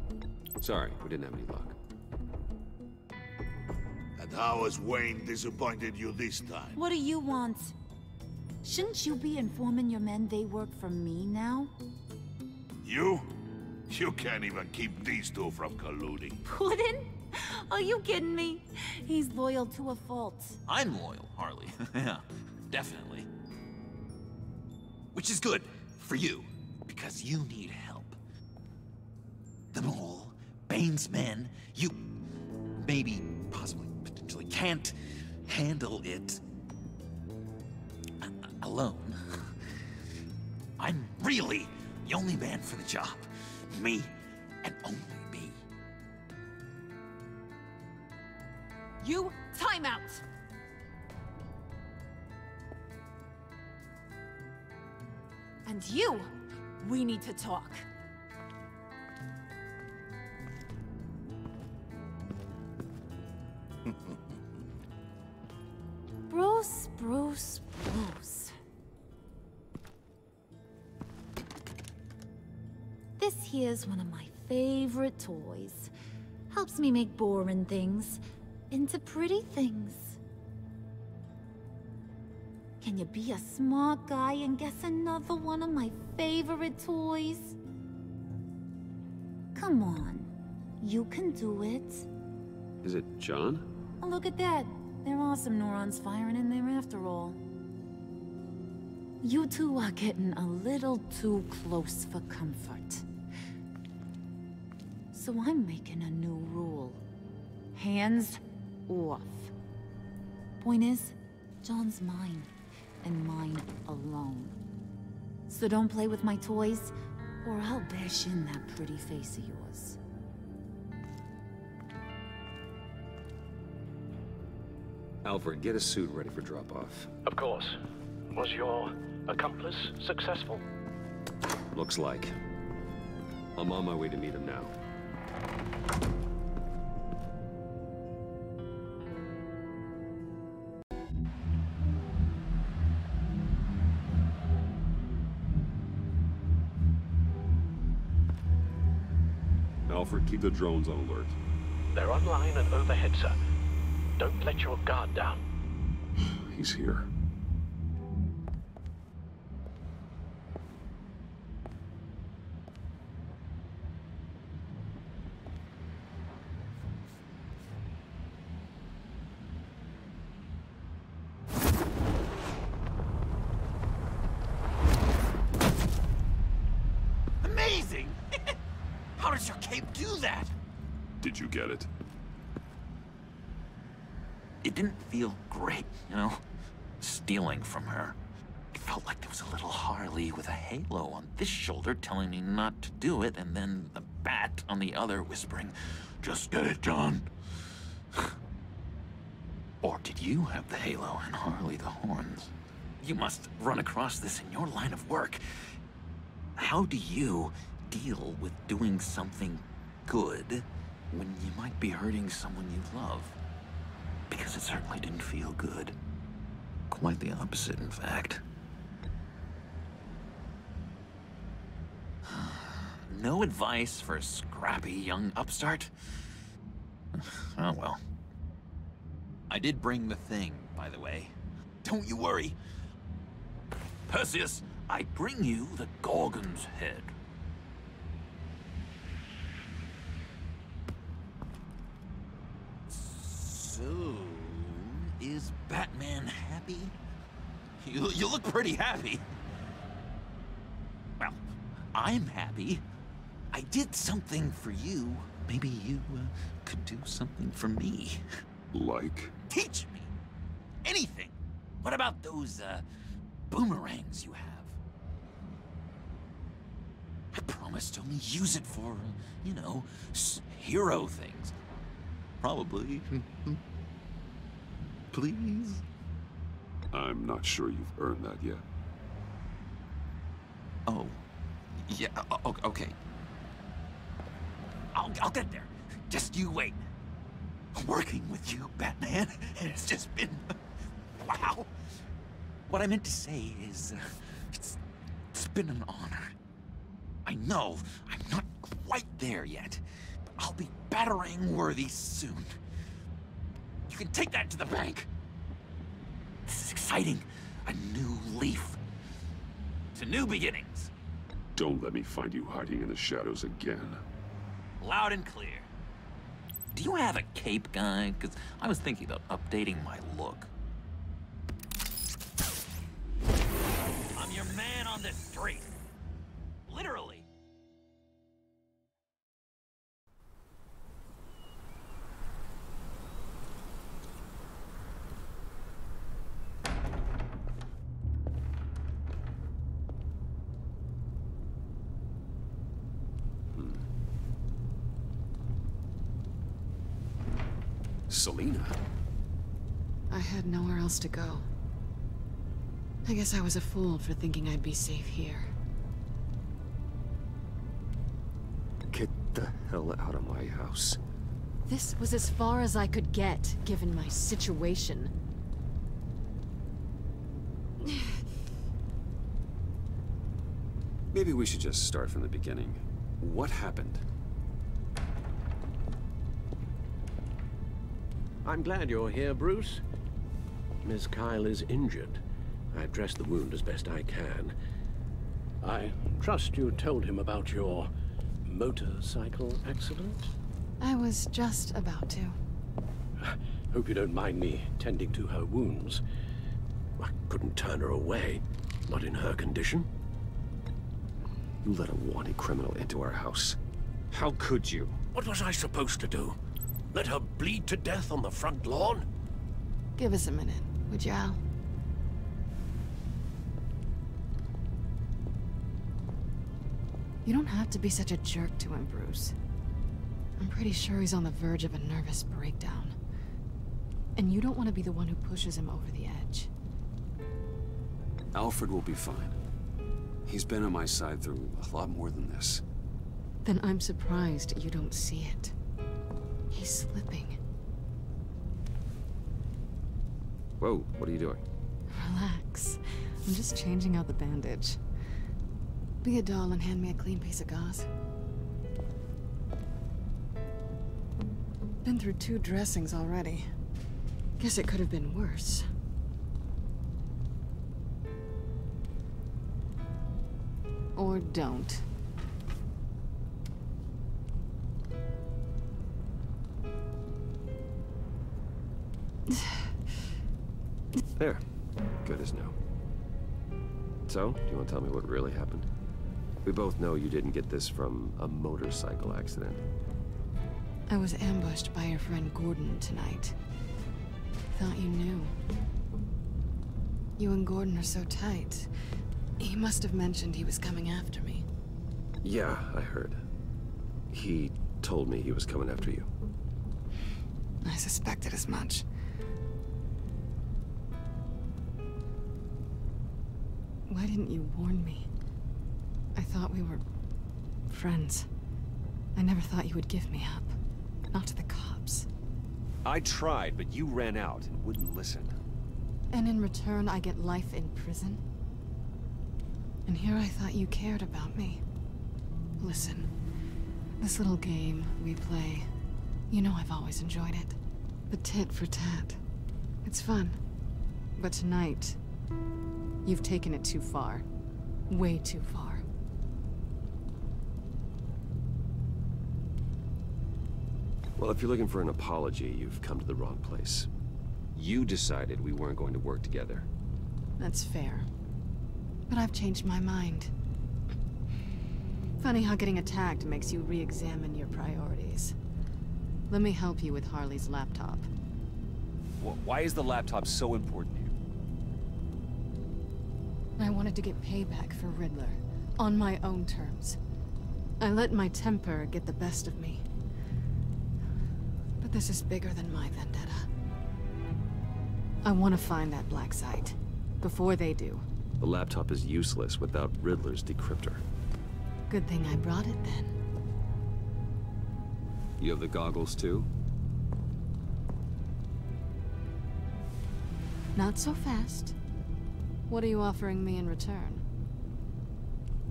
Sorry, we didn't have any luck. And how has Wayne disappointed you this time? What do you want? Shouldn't you be informing your men they work for me now? You? You can't even keep these two from colluding. Puddin'? Are you kidding me? He's loyal to a fault. I'm loyal, Harley. Yeah, definitely. Which is good for you, because you need help. The Mole, Bane's men, you maybe, possibly, potentially can't handle it alone. I'm really the only man for the job. Me, and only me. You, time out! And you, we need to talk. Bruce, Bruce, Bruce. This here's one of my favorite toys. Helps me make boring things into pretty things. Can you be a smart guy and guess another one of my favorite toys? Come on, you can do it. Is it John? Oh, look at that. There are some neurons firing in there after all. You two are getting a little too close for comfort. So I'm making a new rule. Hands off. Point is, John's mine, and mine alone. So don't play with my toys, or I'll bash in that pretty face of yours. Alfred, get a suit ready for drop-off. Of course. Was your accomplice successful? Looks like. I'm on my way to meet him now. Alfred, keep the drones on alert. They're online and overhead, sir. Don't let your guard down. He's here. Amazing! How does your cape do that? Did you get it? It didn't feel great, you know? Stealing from her. It felt like there was a little Harley with a halo on this shoulder telling me not to do it, and then the bat on the other whispering, "Just get it, John." Or did you have the halo and Harley the horns? You must run across this in your line of work. How do you deal with doing something good when you might be hurting someone you love? Because it certainly didn't feel good. Quite the opposite, in fact. No advice for a scrappy young upstart? Oh well. I did bring the thing, by the way. Don't you worry. Perseus, I bring you the Gorgon's head. So, is Batman happy? You look pretty happy. Well, I'm happy. I did something for you. Maybe you could do something for me. Like? Teach me. Anything. What about those boomerangs you have? I promise to only use it for, you know, hero things. Probably. Please? I'm not sure you've earned that yet. Oh. Yeah, okay. I'll get there. Just you wait. Working with you, Batman, it's just been... wow. What I meant to say is, it's been an honor. I know I'm not quite there yet, but I'll be battering worthy soon. You can take that to the bank. This is exciting. A new leaf. To new beginnings. Don't let me find you hiding in the shadows again. Loud and clear. Do you have a cape, guy? Because I was thinking about updating my look. I'm your man on this street. Literally. Selina? I had nowhere else to go. I guess I was a fool for thinking I'd be safe here. Get the hell out of my house. This was as far as I could get, given my situation. Maybe we should just start from the beginning. What happened? I'm glad you're here, Bruce. Miss Kyle is injured. I've dressed the wound as best I can. I trust you told him about your motorcycle accident? I was just about to. Hope you don't mind me tending to her wounds. I couldn't turn her away, not in her condition. You let a wanted criminal into our house. How could you? What was I supposed to do? Let her bleed to death on the front lawn? Give us a minute, would you, Al? You don't have to be such a jerk to him, Bruce. I'm pretty sure he's on the verge of a nervous breakdown. And you don't want to be the one who pushes him over the edge. Alfred will be fine. He's been on my side through a lot more than this. Then I'm surprised you don't see it. He's slipping. Whoa, what are you doing? Relax. I'm just changing out the bandage. Be a doll and hand me a clean piece of gauze. Been through 2 dressings already. Guess it could have been worse. Or don't. There. Good as new. So, do you want to tell me what really happened? We both know you didn't get this from a motorcycle accident. I was ambushed by your friend Gordon tonight. Thought you knew. You and Gordon are so tight. He must have mentioned he was coming after me. Yeah, I heard. He told me he was coming after you. I suspected as much. Why didn't you warn me? I thought we were friends. I never thought you would give me up. Not to the cops. I tried, but you ran out and wouldn't listen. And in return, I get life in prison? And here I thought you cared about me. Listen, this little game we play, you know I've always enjoyed it. The tit for tat. It's fun. But tonight, you've taken it too far. Way too far. Well, if you're looking for an apology, you've come to the wrong place. You decided we weren't going to work together. That's fair. But I've changed my mind. Funny how getting attacked makes you re-examine your priorities. Let me help you with Harley's laptop. Why is the laptop so important to you? I wanted to get payback for Riddler, on my own terms. I let my temper get the best of me. But this is bigger than my vendetta. I want to find that black site, before they do. The laptop is useless without Riddler's decryptor. Good thing I brought it then. You have the goggles too? Not so fast. What are you offering me in return?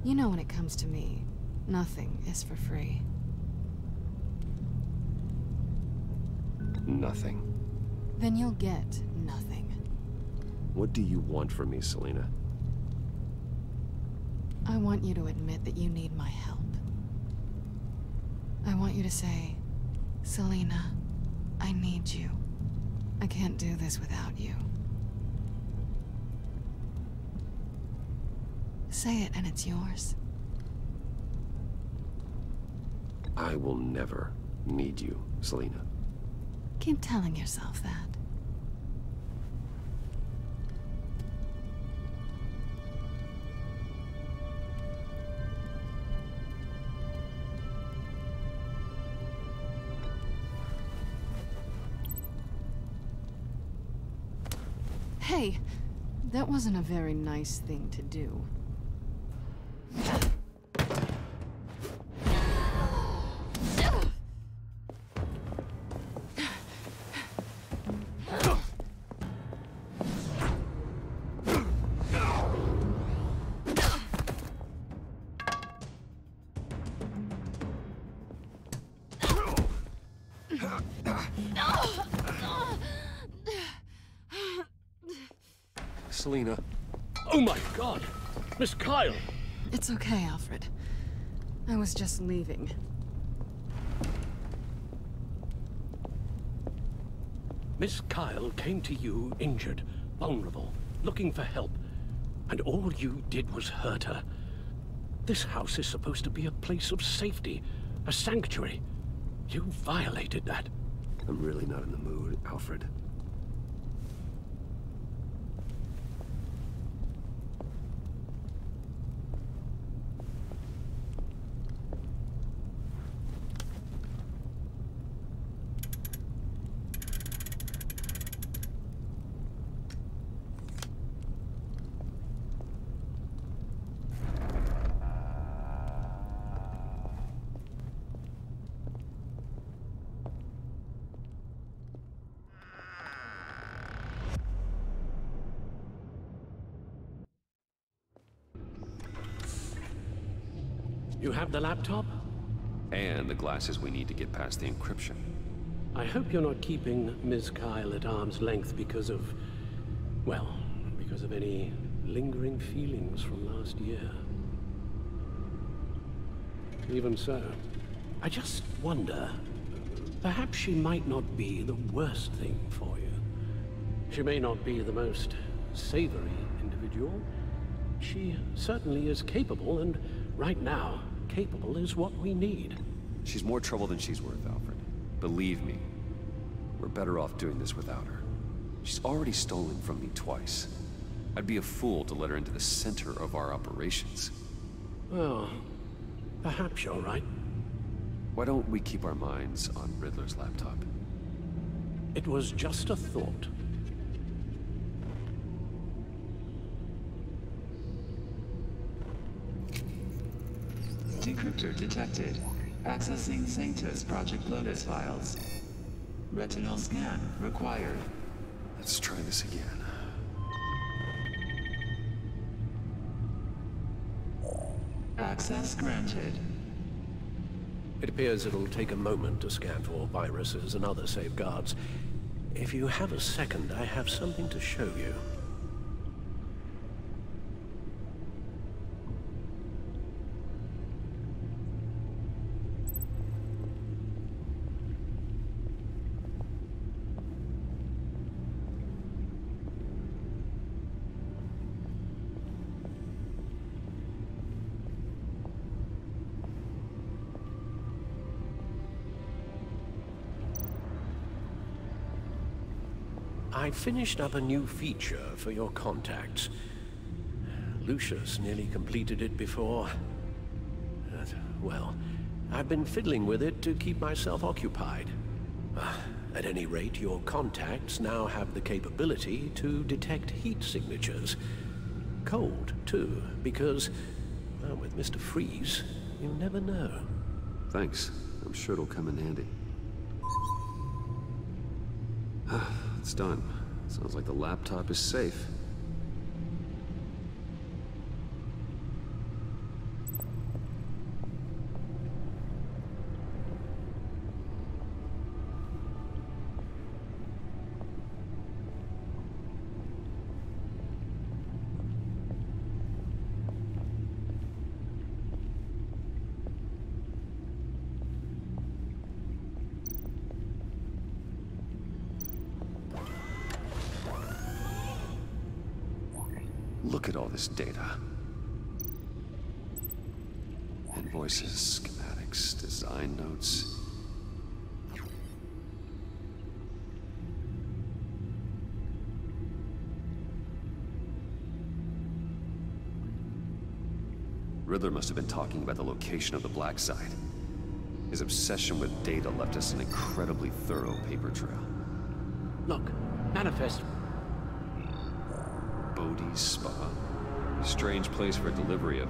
You know when it comes to me, nothing is for free. Nothing. Then you'll get nothing. What do you want from me, Selina? I want you to admit that you need my help. I want you to say, Selina, I need you. I can't do this without you. Say it and it's yours. I will never need you, Selina. Keep telling yourself that. Hey, that wasn't a very nice thing to do. Selina. Oh my God! Miss Kyle! It's okay, Alfred. I was just leaving. Miss Kyle came to you injured, vulnerable, looking for help, and all you did was hurt her. This house is supposed to be a place of safety, a sanctuary. You violated that. I'm really not in the mood, Alfred. You have the laptop? And the glasses we need to get past the encryption. I hope you're not keeping Ms. Kyle at arm's length because of... well, because of any lingering feelings from last year. Even so, I just wonder, perhaps she might not be the worst thing for you. She may not be the most savory individual. She certainly is capable, and right now, capable is what we need. She's more trouble than she's worth, Alfred. Believe me, we're better off doing this without her. She's already stolen from me twice. I'd be a fool to let her into the center of our operations. Well, perhaps you're right. Why don't we keep our minds on Riddler's laptop? It was just a thought. Decryptor detected. Accessing Sanctus Project Lotus files. Retinal scan required. Let's try this again. Access granted. It appears it'll take a moment to scan for viruses and other safeguards. If you have a second, I have something to show you. I finished up a new feature for your contacts. Lucius nearly completed it before. Well, I've been fiddling with it to keep myself occupied. At any rate, your contacts now have the capability to detect heat signatures. Cold, too, because, well, with Mr. Freeze, you never know. Thanks. I'm sure it'll come in handy. It's done. Sounds like the laptop is safe. Look at all this data. Invoices, schematics, design notes. Riddler must have been talking about the location of the black site. His obsession with data left us an incredibly thorough paper trail. Look, manifest. Bodhi's Spa. Strange place for delivery of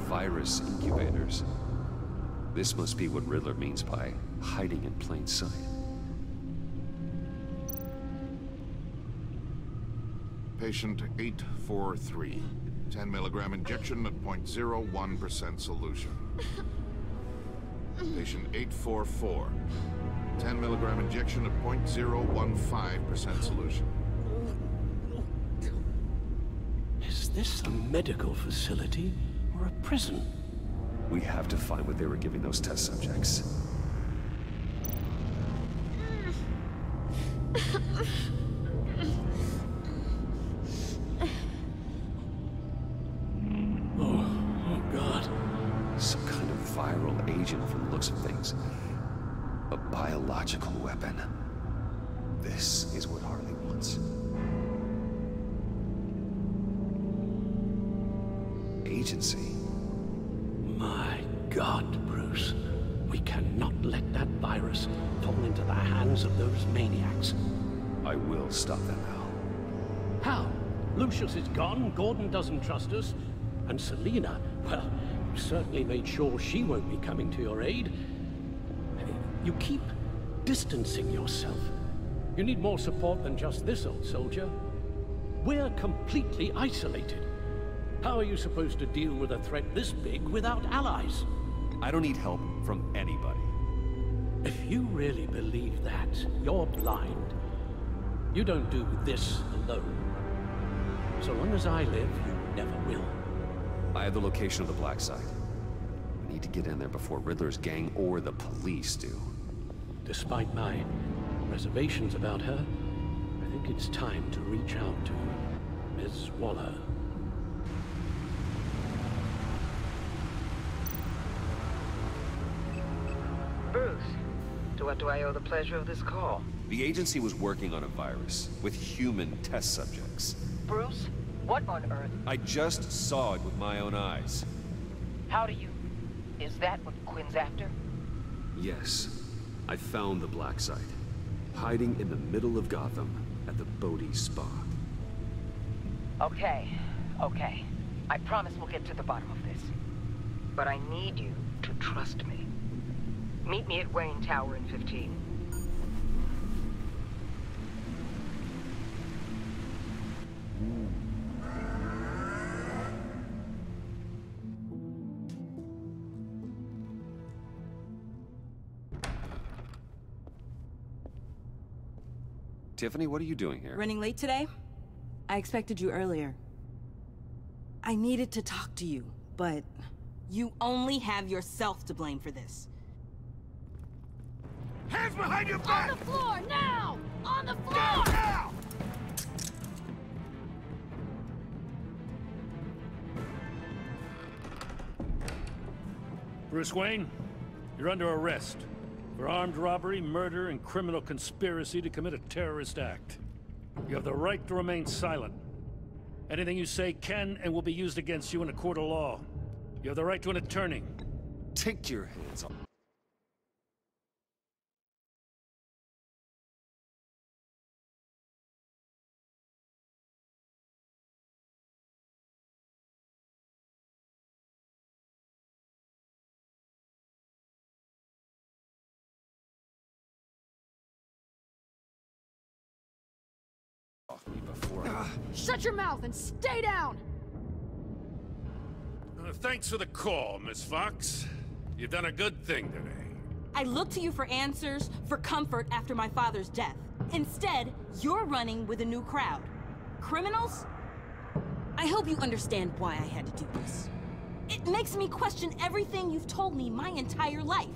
virus incubators. This must be what Riddler means by hiding in plain sight. Patient 843. 10 milligram injection at 0.01% solution. Patient 844. 10 milligram injection at 0.015% solution. Is this a medical facility or a prison? We have to find what they were giving those test subjects. Oh God. Some kind of viral agent from the looks of things. A biological weapon. This is what Harley wants. Agency. My God, Bruce. We cannot let that virus fall into the hands of those maniacs. I will stop them now. How? Lucius is gone, Gordon doesn't trust us, and Selina, well, you certainly made sure she won't be coming to your aid. You keep distancing yourself. You need more support than just this old soldier. We're completely isolated. How are you supposed to deal with a threat this big without allies? I don't need help from anybody. If you really believe that, you're blind. You don't do this alone. So long as I live, you never will. I have the location of the black site. We need to get in there before Riddler's gang or the police do. Despite my reservations about her, I think it's time to reach out to Ms. Waller. Bruce, to what do I owe the pleasure of this call? The agency was working on a virus with human test subjects. Bruce, what on earth? I just saw it with my own eyes. How do you... Is that what Quinn's after? Yes. I found the black site. Hiding in the middle of Gotham at the Bodhi Spa. Okay. I promise we'll get to the bottom of this. But I need you to trust me. Meet me at Wayne Tower in 15. Tiffany, what are you doing here? Running late today? I expected you earlier. I needed to talk to you, but you only have yourself to blame for this. Hands behind your back! On the floor, now! On the floor! Down, now! Bruce Wayne, you're under arrest for armed robbery, murder, and criminal conspiracy to commit a terrorist act. You have the right to remain silent. Anything you say can and will be used against you in a court of law. You have the right to an attorney. Take your hands off. Me before Shut your mouth and stay down! Thanks for the call, Miss Fox. You've done a good thing today. I looked to you for answers, for comfort after my father's death. Instead, you're running with a new crowd. Criminals? I hope you understand why I had to do this. It makes me question everything you've told me my entire life.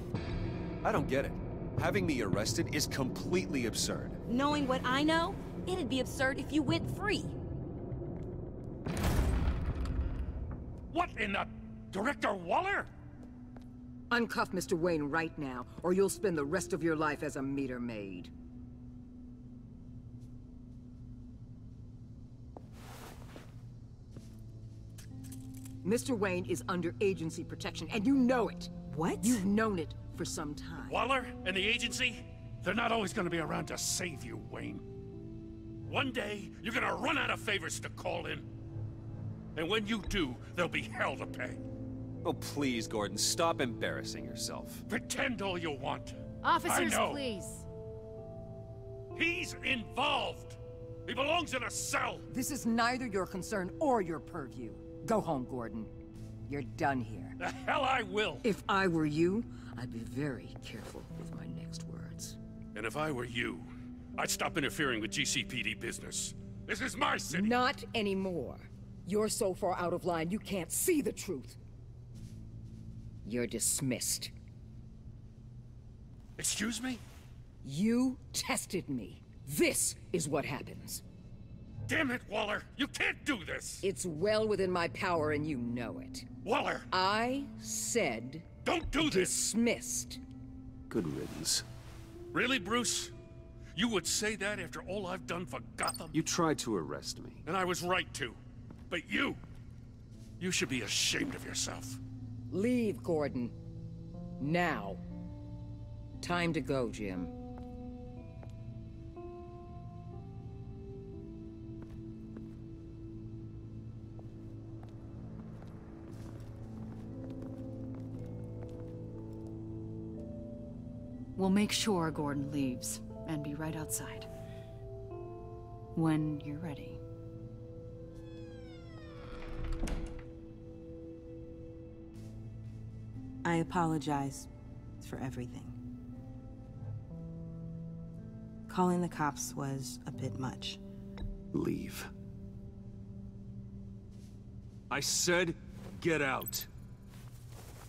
I don't get it. Having me arrested is completely absurd. Knowing what I know, it'd be absurd if you went free. What in the... Director Waller? Uncuff Mr. Wayne right now, or you'll spend the rest of your life as a meter maid. Mr. Wayne is under agency protection, and you know it. What? You've known it for some time. Waller and the agency? They're not always gonna be around to save you, Wayne. One day, you're gonna run out of favors to call in. And when you do, there'll be hell to pay. Oh, please, Gordon, stop embarrassing yourself. Pretend all you want. Officers, I know. please. He's involved. He belongs in a cell. This is neither your concern or your purview. Go home, Gordon. You're done here. The hell I will. If I were you, I'd be very careful with my next words. And if I were you, I'd stop interfering with GCPD business. This is my city. Not anymore. You're so far out of line, you can't see the truth. You're dismissed. Excuse me? You tested me. This is what happens. Damn it, Waller! You can't do this! It's well within my power and you know it. Waller! I said... Don't do this! Dismissed. Good riddance. Really, Bruce? You would say that after all I've done for Gotham? You tried to arrest me. And I was right to. But you should be ashamed of yourself. Leave, Gordon. Now. Time to go, Jim. We'll make sure Gordon leaves, and be right outside. When you're ready. I apologize for everything. Calling the cops was a bit much. Leave. I said, get out.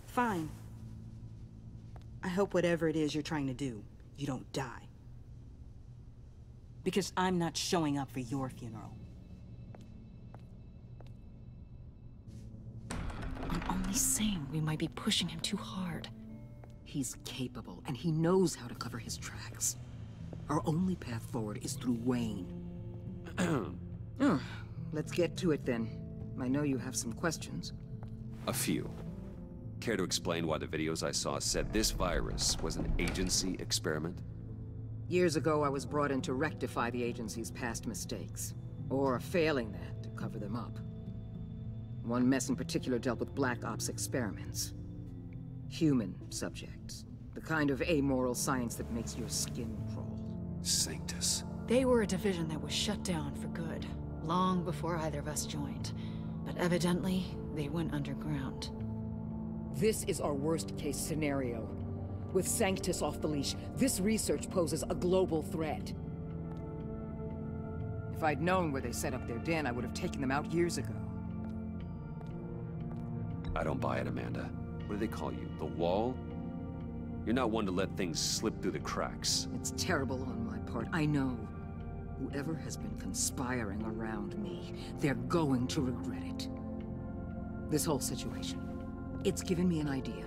Fine. I hope whatever it is you're trying to do, you don't die. Because I'm not showing up for your funeral. I'm only saying we might be pushing him too hard. He's capable, and he knows how to cover his tracks. Our only path forward is through Wayne. Let's get to it then. I know you have some questions. A few. Care to explain why the videos I saw said this virus was an agency experiment? Years ago, I was brought in to rectify the agency's past mistakes. Or failing that, to cover them up. One mess in particular dealt with Black Ops experiments. Human subjects. The kind of amoral science that makes your skin crawl. Sanctus. They were a division that was shut down for good, long before either of us joined. But evidently, they went underground. This is our worst-case scenario. With Sanctus off the leash, this research poses a global threat. If I'd known where they set up their den, I would have taken them out years ago. I don't buy it, Amanda. What do they call you? The Wall? You're not one to let things slip through the cracks. It's terrible on my part, I know. Whoever has been conspiring around me, they're going to regret it. This whole situation, it's given me an idea.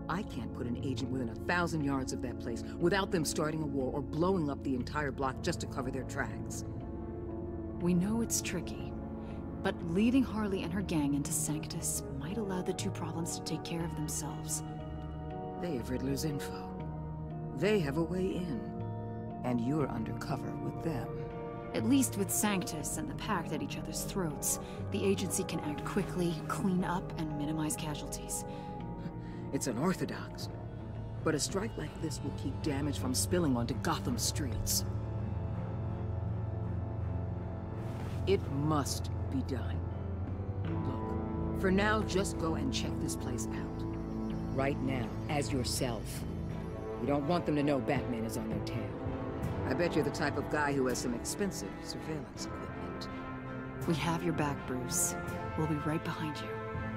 I can't put an agent within 1,000 yards of that place without them starting a war or blowing up the entire block just to cover their tracks. We know it's tricky, but leading Harley and her gang into Sanctus might allow the two problems to take care of themselves. They have Riddler's info. They have a way in. And you're undercover with them. At least with Sanctus and the Pact at each other's throats, the agency can act quickly, clean up, and minimize casualties. It's unorthodox. But a strike like this will keep damage from spilling onto Gotham streets. It must be done. Look, for now, just go and check this place out. Right now, as yourself. You don't want them to know Batman is on their tail. I bet you're the type of guy who has some expensive surveillance equipment. We have your back, Bruce. We'll be right behind you.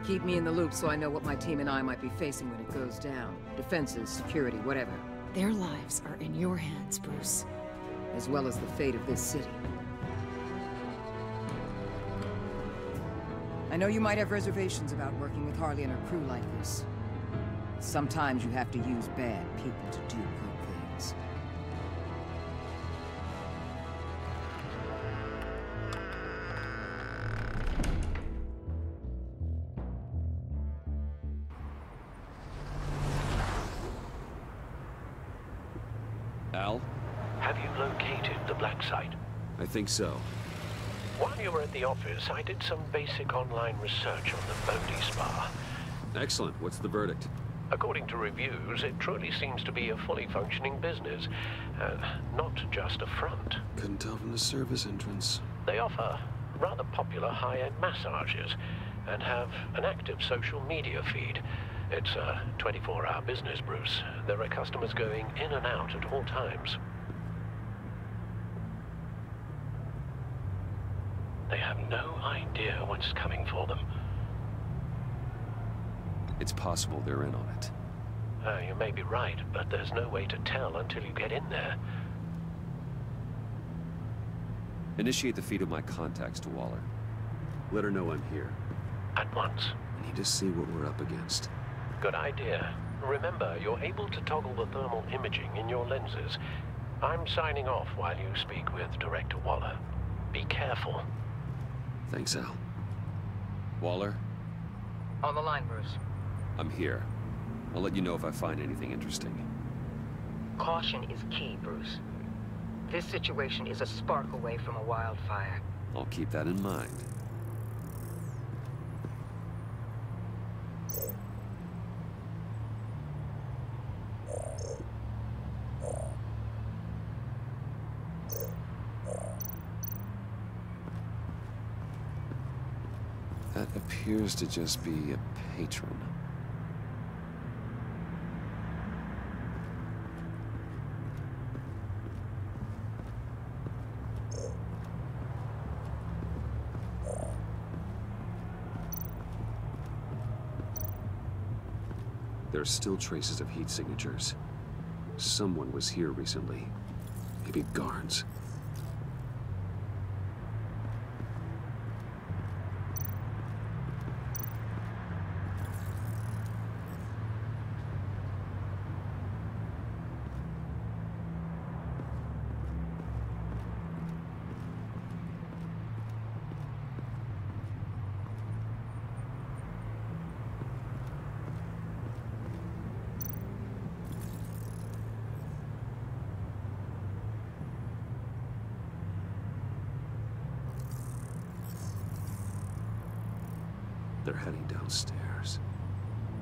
Keep me in the loop so I know what my team and I might be facing when it goes down. Defenses, security, whatever. Their lives are in your hands, Bruce. As well as the fate of this city. I know you might have reservations about working with Harley and her crew like this. Sometimes you have to use bad people to do good things. Al? Have you located the black site? I think so. While you were at the office, I did some basic online research on the Bodhi Spa. Excellent. What's the verdict? According to reviews, it truly seems to be a fully functioning business, not just a front. Couldn't tell from the service entrance. They offer rather popular high-end massages and have an active social media feed. It's a 24-hour business, Bruce. There are customers going in and out at all times. They have no idea what's coming for them. It's possible they're in on it. You may be right, but there's no way to tell until you get in there. Initiate the feed of my contacts to Waller. Let her know I'm here. At once. I need to see what we're up against. Good idea. Remember, you're able to toggle the thermal imaging in your lenses. I'm signing off while you speak with Director Waller. Be careful. Thanks, Al. Waller? On the line, Bruce. I'm here. I'll let you know if I find anything interesting. Caution is key, Bruce. This situation is a spark away from a wildfire. I'll keep that in mind. That appears to just be a patron. There are still traces of heat signatures. Someone was here recently. Maybe guards. They're heading downstairs.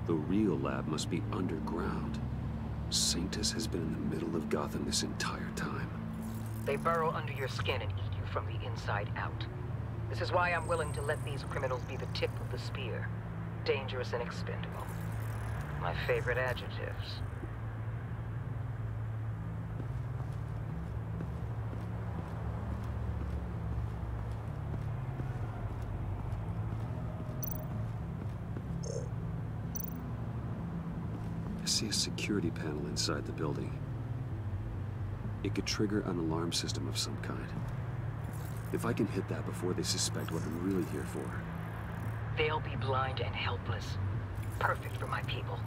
The real lab must be underground. Sanctus has been in the middle of Gotham this entire time. They burrow under your skin and eat you from the inside out. This is why I'm willing to let these criminals be the tip of the spear. Dangerous and expendable. My favorite adjectives. I see a security panel inside the building. It could trigger an alarm system of some kind. If I can hit that before they suspect what I'm really here for. They'll be blind and helpless. Perfect for my people.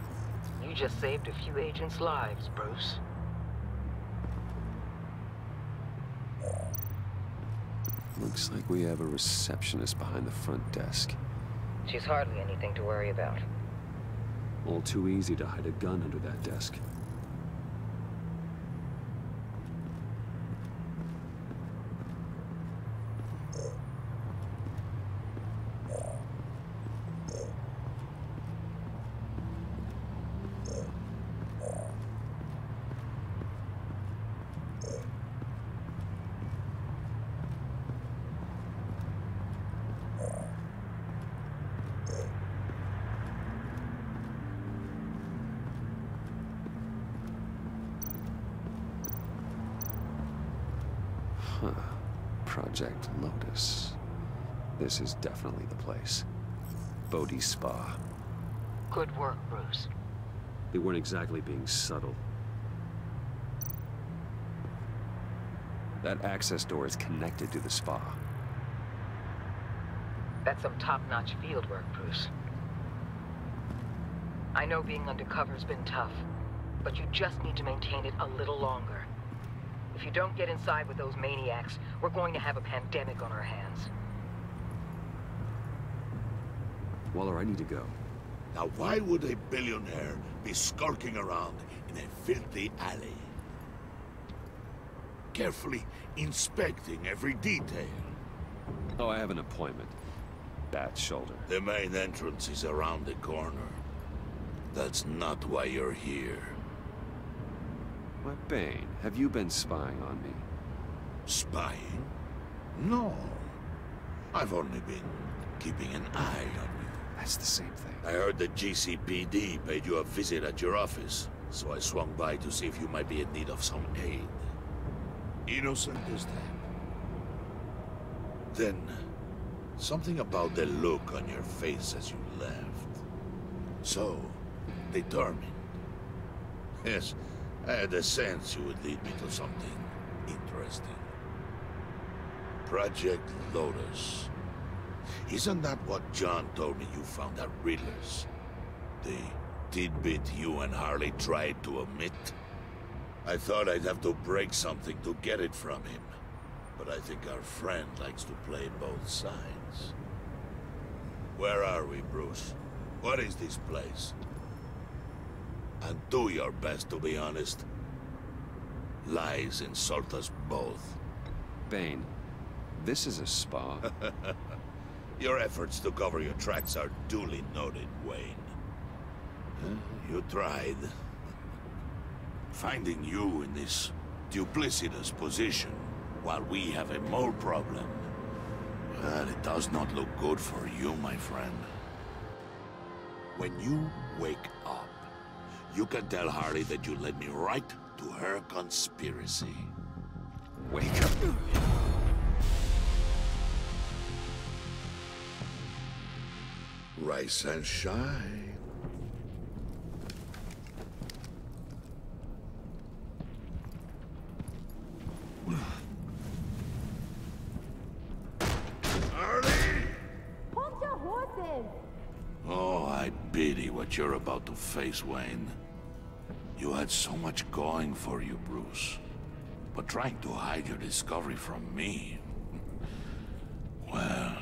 You just saved a few agents' lives, Bruce. Looks like we have a receptionist behind the front desk. She's hardly anything to worry about. All too easy to hide a gun under that desk. Huh. Project Lotus. This is definitely the place. Bodhi Spa. Good work, Bruce. They weren't exactly being subtle. That access door is connected to the spa. That's some top-notch field work, Bruce. I know being undercover's been tough, but you just need to maintain it a little longer. If you don't get inside with those maniacs, we're going to have a pandemic on our hands. Waller, I need to go. Now why would a billionaire be skulking around in a filthy alley? Carefully inspecting every detail. Oh, I have an appointment. That shoulder. The main entrance is around the corner. That's not why you're here. Why, Bane, have you been spying on me? Spying? No. I've only been keeping an eye on you. That's the same thing. I heard the GCPD paid you a visit at your office, so I swung by to see if you might be in need of some aid. Innocent as that. Then, something about the look on your face as you left. So, determined. Yes, I had a sense you would lead me to something interesting. Project Lotus. Isn't that what John told me you found at Riddler's? The tidbit you and Harley tried to omit? I thought I'd have to break something to get it from him. But I think our friend likes to play both sides. Where are we, Bruce? What is this place? And do your best to be honest. Lies insult us both. Bane, this is a spa. Your efforts to cover your tracks are duly noted, Wayne. You tried. Finding you in this duplicitous position while we have a mole problem. Well, it does not look good for you, my friend. When you wake up, you can tell Harley that you led me right to her conspiracy. Wake up. Rise and shine. Hold your horses! Oh, I pity what you're about to face, Wayne. You had so much going for you, Bruce. But trying to hide your discovery from me... Well...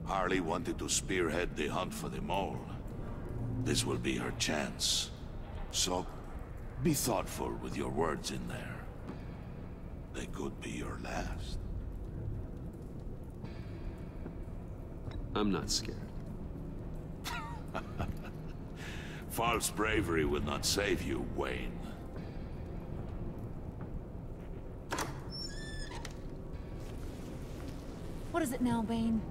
Harley wanted to spearhead the hunt for the mole. This will be her chance. So, be thoughtful with your words in there. They could be your last. I'm not scared. False bravery will not save you, Wayne. What is it now, Bane?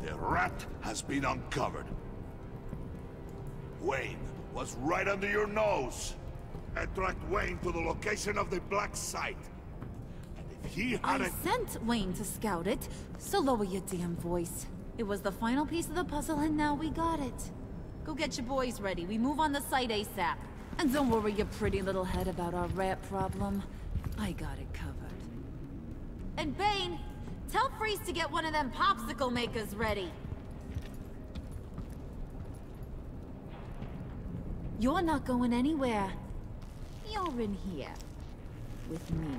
The rat has been uncovered. Wayne was right under your nose. I tracked Wayne to the location of the black site. And if he I hadn't... sent Wayne to scout it, so lower your damn voice. It was the final piece of the puzzle and now we got it. Go get your boys ready. We move on the site ASAP. And don't worry your pretty little head about our rat problem. I got it covered. And Bane, tell Freeze to get one of them popsicle makers ready. You're not going anywhere. You're in here. With me.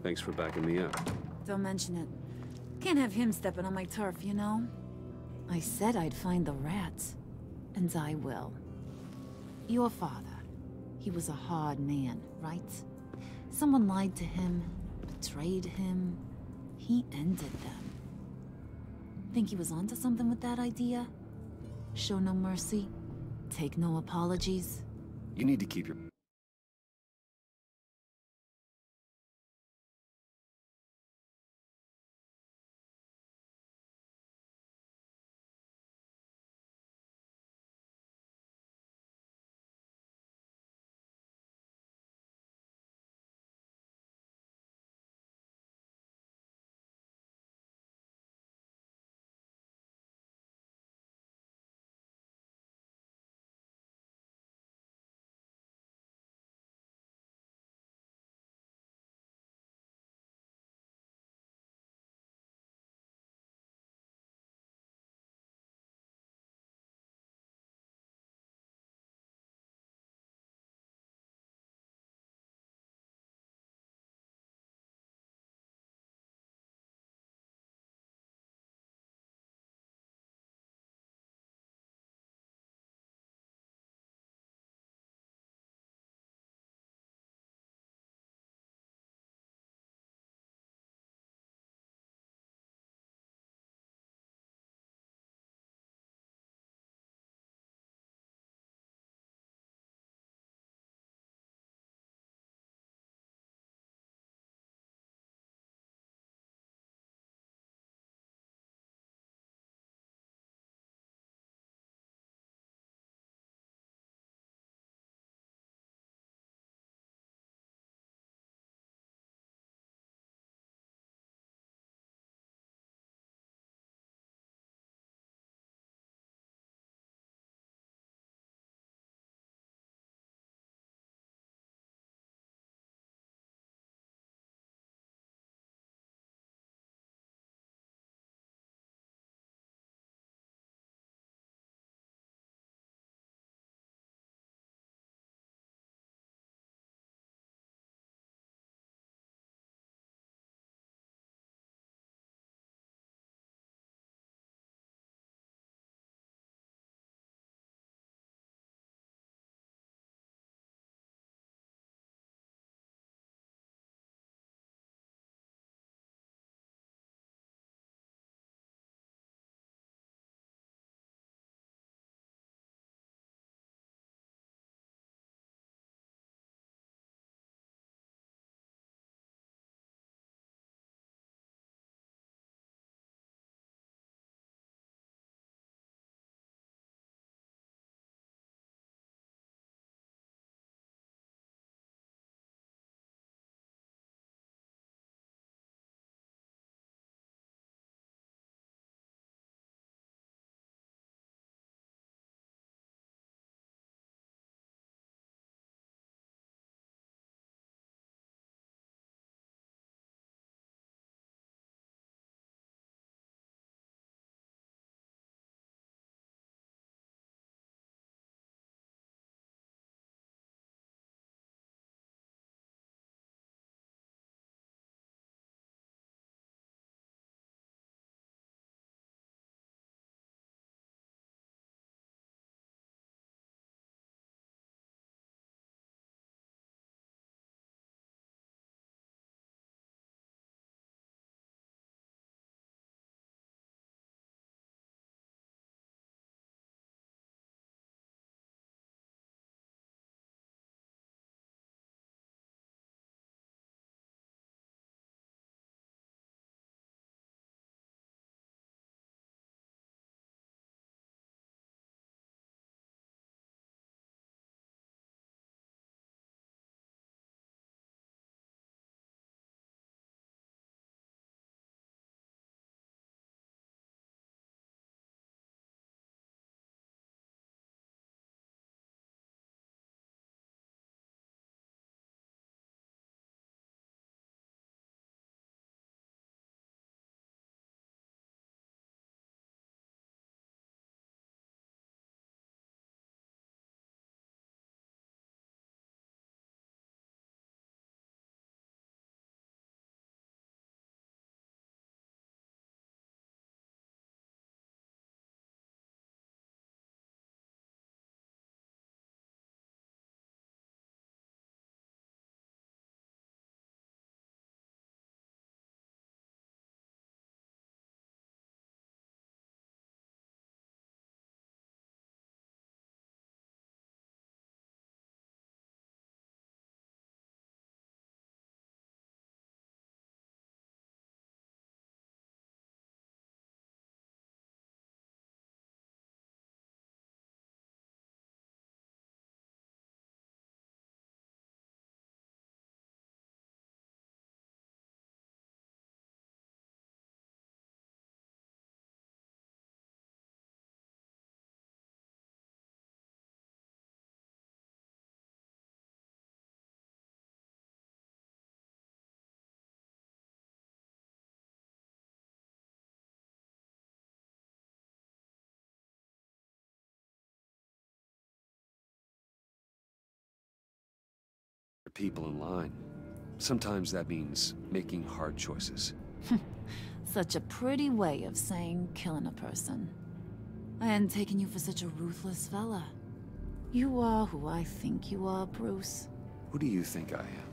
Thanks for backing me up. Don't mention it. Can't have him stepping on my turf, you know? I said I'd find the rats. And I will. Your father. He was a hard man, right? Someone lied to him, betrayed him. He ended them. Think he was onto something with that idea? Show no mercy? Take no apologies? You need to keep your people in line. Sometimes that means making hard choices. Such a pretty way of saying killing a person. I hadn't taken you for such a ruthless fella. You are who I think you are, Bruce. Who do you think I am?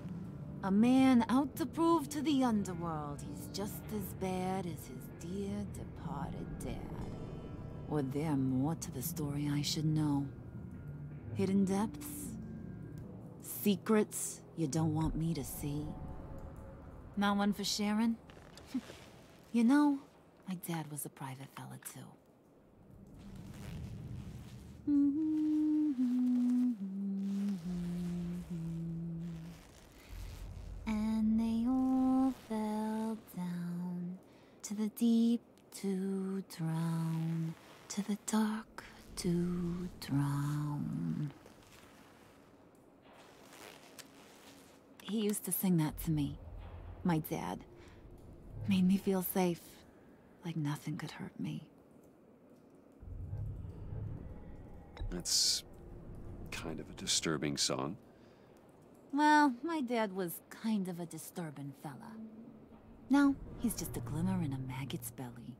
A man out to prove to the underworld he's just as bad as his dear departed dad. Or there more to the story I should know. Hidden depths? Secrets you don't want me to see? Not one for sharing? You know, my dad was a private fella too. And they all fell down to the deep to drown, to the dark to drown. He used to sing that to me, my dad. Made me feel safe, like nothing could hurt me. That's kind of a disturbing song. Well, my dad was kind of a disturbing fella. Now, he's just a glimmer in a maggot's belly.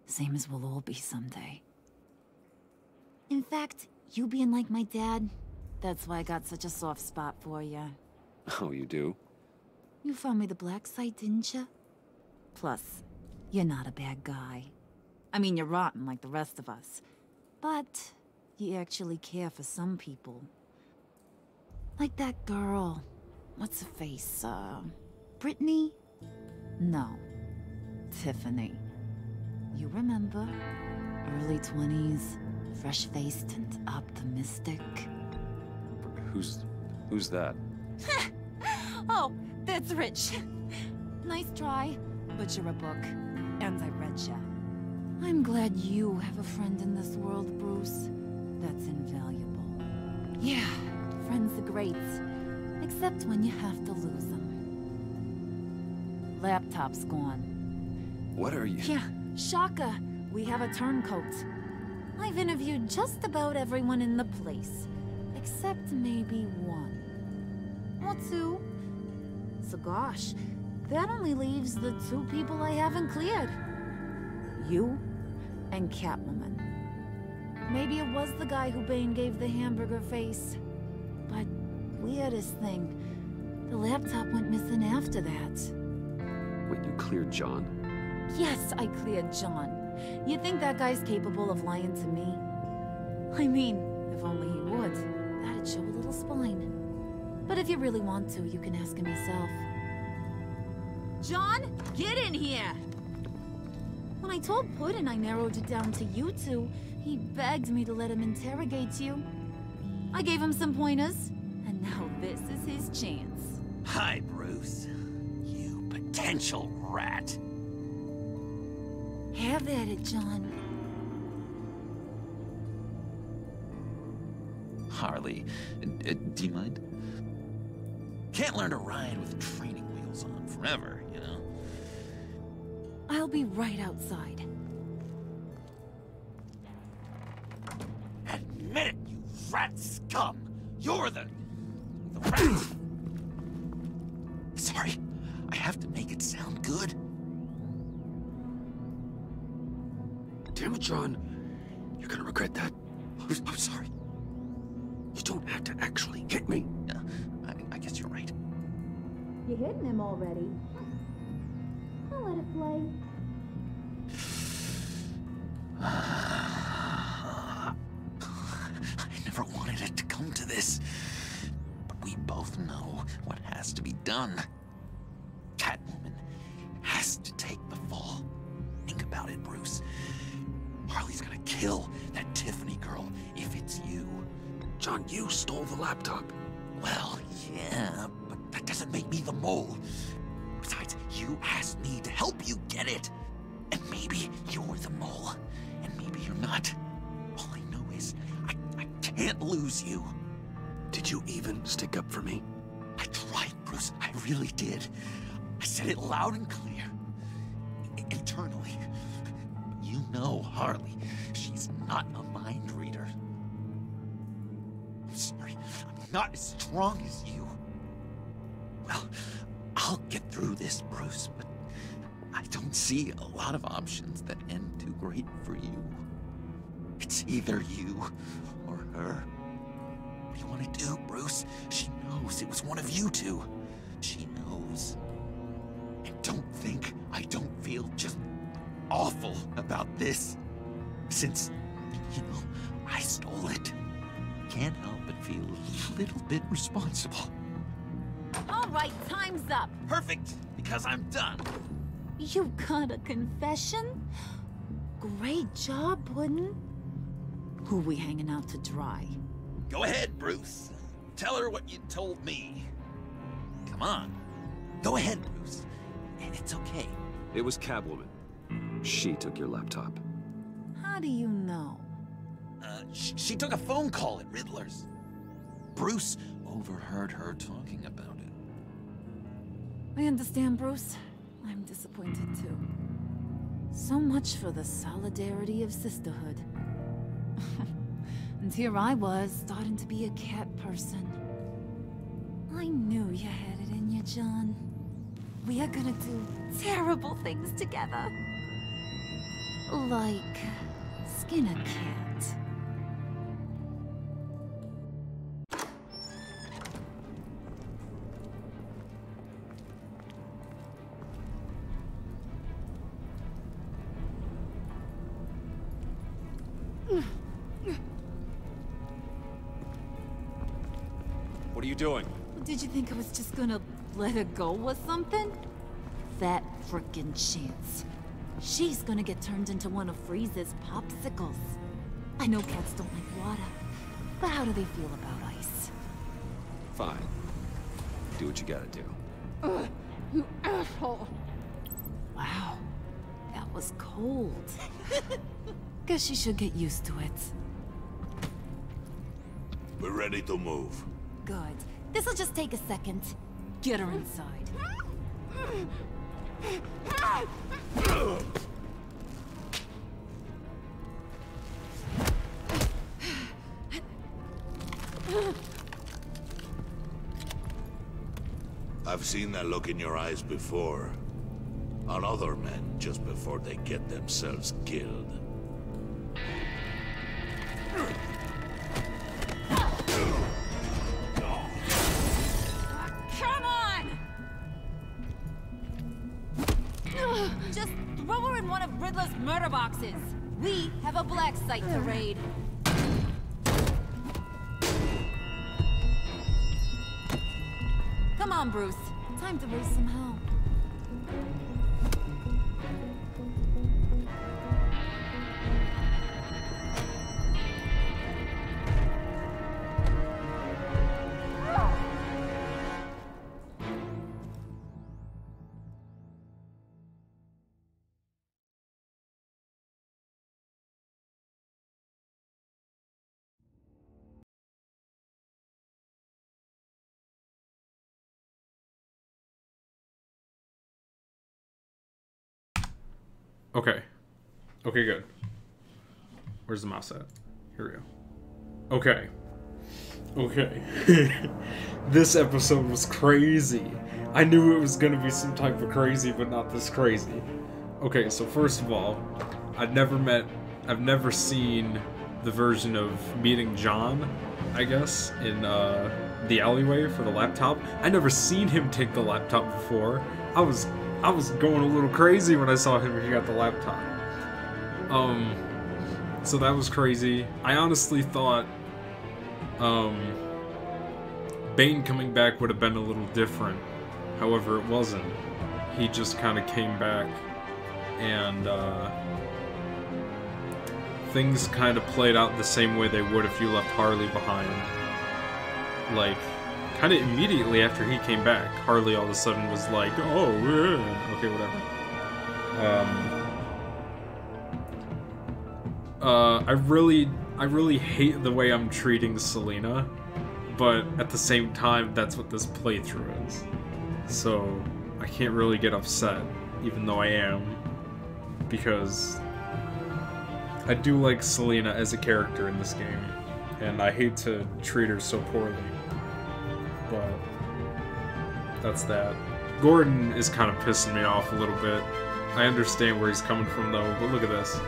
Same as we'll all be someday. In fact, you being like my dad, that's why I got such a soft spot for you. Oh, you do? You found me the black site, didn't you? Plus, you're not a bad guy. I mean, you're rotten like the rest of us. But you actually care for some people. Like that girl. What's her face? Brittany? No. Tiffany. You remember? Early 20s, fresh-faced and optimistic. Who's that? Oh, that's Rich. Nice try, but you're a book, and I read ya. I'm glad you have a friend in this world, Bruce. That's invaluable. Yeah, friends are great, except when you have to lose them. Laptop's gone. What are you? Yeah, shocker. We have a turncoat. I've interviewed just about everyone in the place, except maybe one. Or two. So gosh, that only leaves the two people I haven't cleared. You and Catwoman. Maybe it was the guy who Bane gave the hamburger face. But weirdest thing, the laptop went missing after that. Wait, you cleared John? Yes, I cleared John. You think that guy's capable of lying to me? I mean, if only he would. That'd show a little spine. But if you really want to, you can ask him yourself. John, get in here! When I told Puddin' I narrowed it down to you two, he begged me to let him interrogate you. I gave him some pointers, and now this is his chance. Hi, Bruce. You potential rat. Have at it, John. Harley, do you mind? Can't learn to ride with training wheels on forever, you know? I'll be right outside. Admit it, you rat scum! You're the rat! Sorry, I have to make it sound good. Damn it, John. You're gonna regret that. I'm sorry. You don't have to actually hit me. Yeah, I guess you're right. You're hitting him already. I'll let it play. I never wanted it to come to this. But we both know what has to be done. Catwoman has to take the fall. Think about it, Bruce. Harley's gonna kill that Tiffany girl if it's you. John, you stole the laptop. Well, yeah, but that doesn't make me the mole. Besides, you asked me to help you get it. And maybe you're the mole, and maybe you're not. All I know is I can't lose you. Did you even stick up for me? I tried, Bruce. I really did. I said it loud and clear. Internally. You know Harley. She's not a mind reader. I'm sorry. I'm not as strong as you. I'll get through this, Bruce, but I don't see a lot of options that end too great for you. It's either you or her. What do you want to do, Bruce? She knows it was one of you two. She knows. And don't think I don't feel just awful about this. Since, I stole it. Can't help but feel a little bit responsible. All right, time's up. Perfect, because I'm done. You got a confession? Great job, Puddin'. Who we hanging out to dry? Go ahead, Bruce. Tell her what you told me. Come on. Go ahead, Bruce. And it's okay. It was Catwoman. She took your laptop. How do you know? She took a phone call at Riddler's. Bruce overheard her talking about it. I understand, Bruce. I'm disappointed too. So much for the solidarity of sisterhood. And here I was, starting to be a cat person. I knew you had it in you, John. We are gonna do terrible things together. Like skin a cat. What are you doing? Did you think I was just gonna let her go or something? That frickin' chance. She's gonna get turned into one of Freeze's popsicles. I know cats don't like water, but how do they feel about ice? Fine. Do what you gotta do. Ugh, you asshole! Wow, that was cold. Guess she should get used to it. We're ready to move. Good. This'll just take a second. Get her inside. I've seen that look in your eyes before. On other men, just before they get themselves killed. Come on! Just throw her in one of Riddler's murder boxes. We have a black site to raid. Come on, Bruce. Time to raise some hell. Okay. Okay, good. Where's the mouse at? Here we go. Okay. Okay. This episode was crazy. I knew it was gonna be some type of crazy, but not this crazy. Okay, so first of all, I've never seen the version of meeting John, I guess, in the alleyway for the laptop. I never seen him take the laptop before. I was going a little crazy when I saw him he got the laptop. So that was crazy. I honestly thought Bane coming back would have been a little different. However, it wasn't. He just kind of came back and things kind of played out the same way they would if you left Harley behind. Like, kind of immediately after he came back, Harley all of a sudden was like, oh, yeah. Okay, whatever. I really hate the way I'm treating Selena, but at the same time, that's what this playthrough is. So, I can't really get upset, even though I am, because I do like Selena as a character in this game, and I hate to treat her so poorly. But that's that. Gordon is kind of pissing me off a little bit. I understand where he's coming from though, but look at this.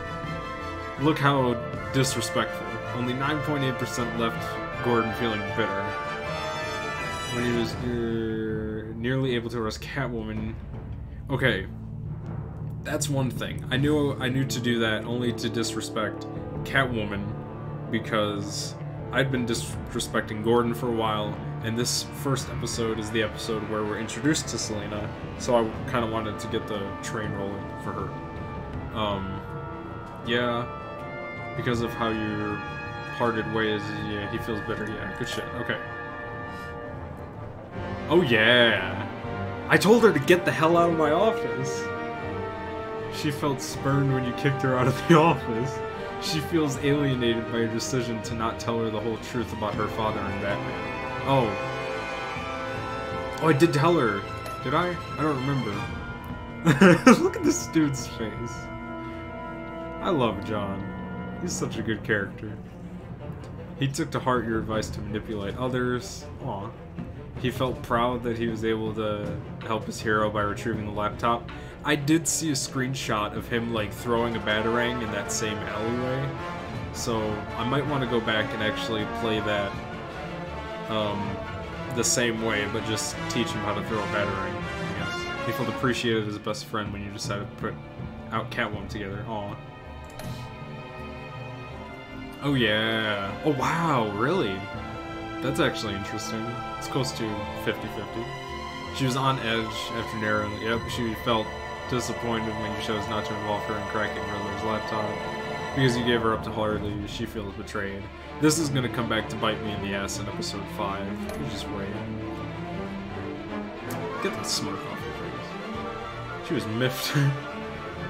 Look how disrespectful. Only 9.8% left Gordon feeling bitter. When he was nearly able to arrest Catwoman. Okay, that's one thing. I knew to do that only to disrespect Catwoman because I'd been disrespecting Gordon for a while, and this first episode is the episode where we're introduced to Selena, so I kind of wanted to get the train rolling for her. Yeah, because of how you parted ways, yeah, he feels bitter, yeah, good shit, okay. Oh yeah! I told her to get the hell out of my office! She felt spurned when you kicked her out of the office. She feels alienated by your decision to not tell her the whole truth about her father and Batman. Oh. Oh, I did tell her. Did I? I don't remember. Look at this dude's face. I love John. He's such a good character. He took to heart your advice to manipulate others. Aw. He felt proud that he was able to help his hero by retrieving the laptop. I did see a screenshot of him, like, throwing a batarang in that same alleyway. So, I might want to go back and actually play that, the same way, but just teach him how to throw a batarang, I guess. He felt appreciated as a best friend when you decided to put out Catwoman together. Aw. Oh yeah. Oh wow, really? That's actually interesting. It's close to 50-50. She was on edge after narrowing. Yep, she felt disappointed when you chose not to involve her in cracking Riddler's laptop. Because you gave her up to Harley, she feels betrayed. This is gonna come back to bite me in the ass in episode 5. You just wait. Get that smirk off her face. She was miffed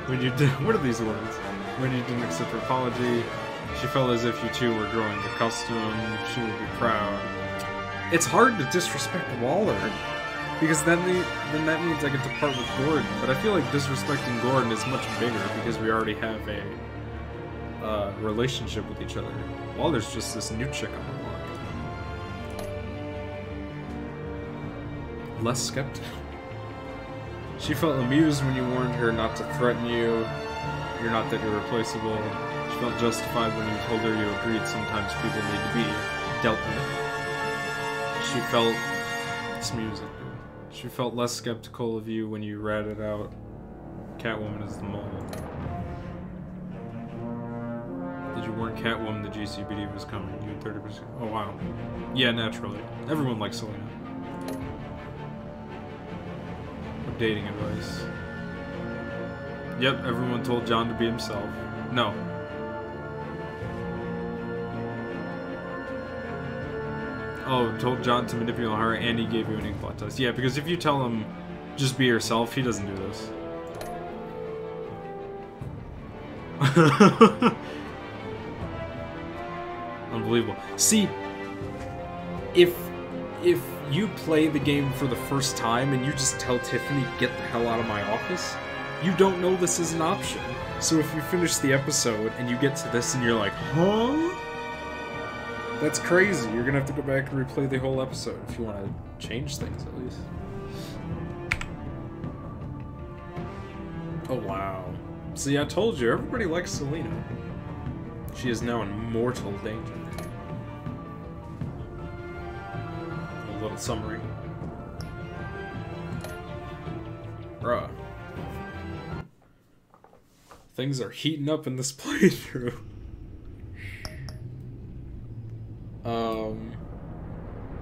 when you did. What are these words? When you didn't accept her apology. She felt as if you two were growing accustomed. She would be proud. It's hard to disrespect Waller, because then that means I get to part with Gordon. But I feel like disrespecting Gordon is much bigger because we already have a relationship with each other. Waller's just this new chick on the block. Less skeptical. She felt amused when you warned her not to threaten you. You're not that irreplaceable. She felt justified when you told her you agreed sometimes people need to be dealt with. She felt... It's music, dude. She felt less skeptical of you when you ratted out Catwoman as the mole. Did you warn Catwoman the GCPD was coming? You had 30%. Oh wow. Yeah, naturally. Everyone likes Selena. Dating advice. Yep, everyone told John to be himself. No. Oh, told John to manipulate her, and he gave you an ink blot test. Yeah, because if you tell him just be yourself, he doesn't do this. Unbelievable. See, if you play the game for the first time and you just tell Tiffany, get the hell out of my office, you don't know this is an option. So if you finish the episode and you get to this and you're like, huh? That's crazy. You're gonna have to go back and replay the whole episode if you want to change things at least. Oh wow. See, I told you, everybody likes Selena. She is now in mortal danger. A little summary. Bruh. Things are heating up in this playthrough.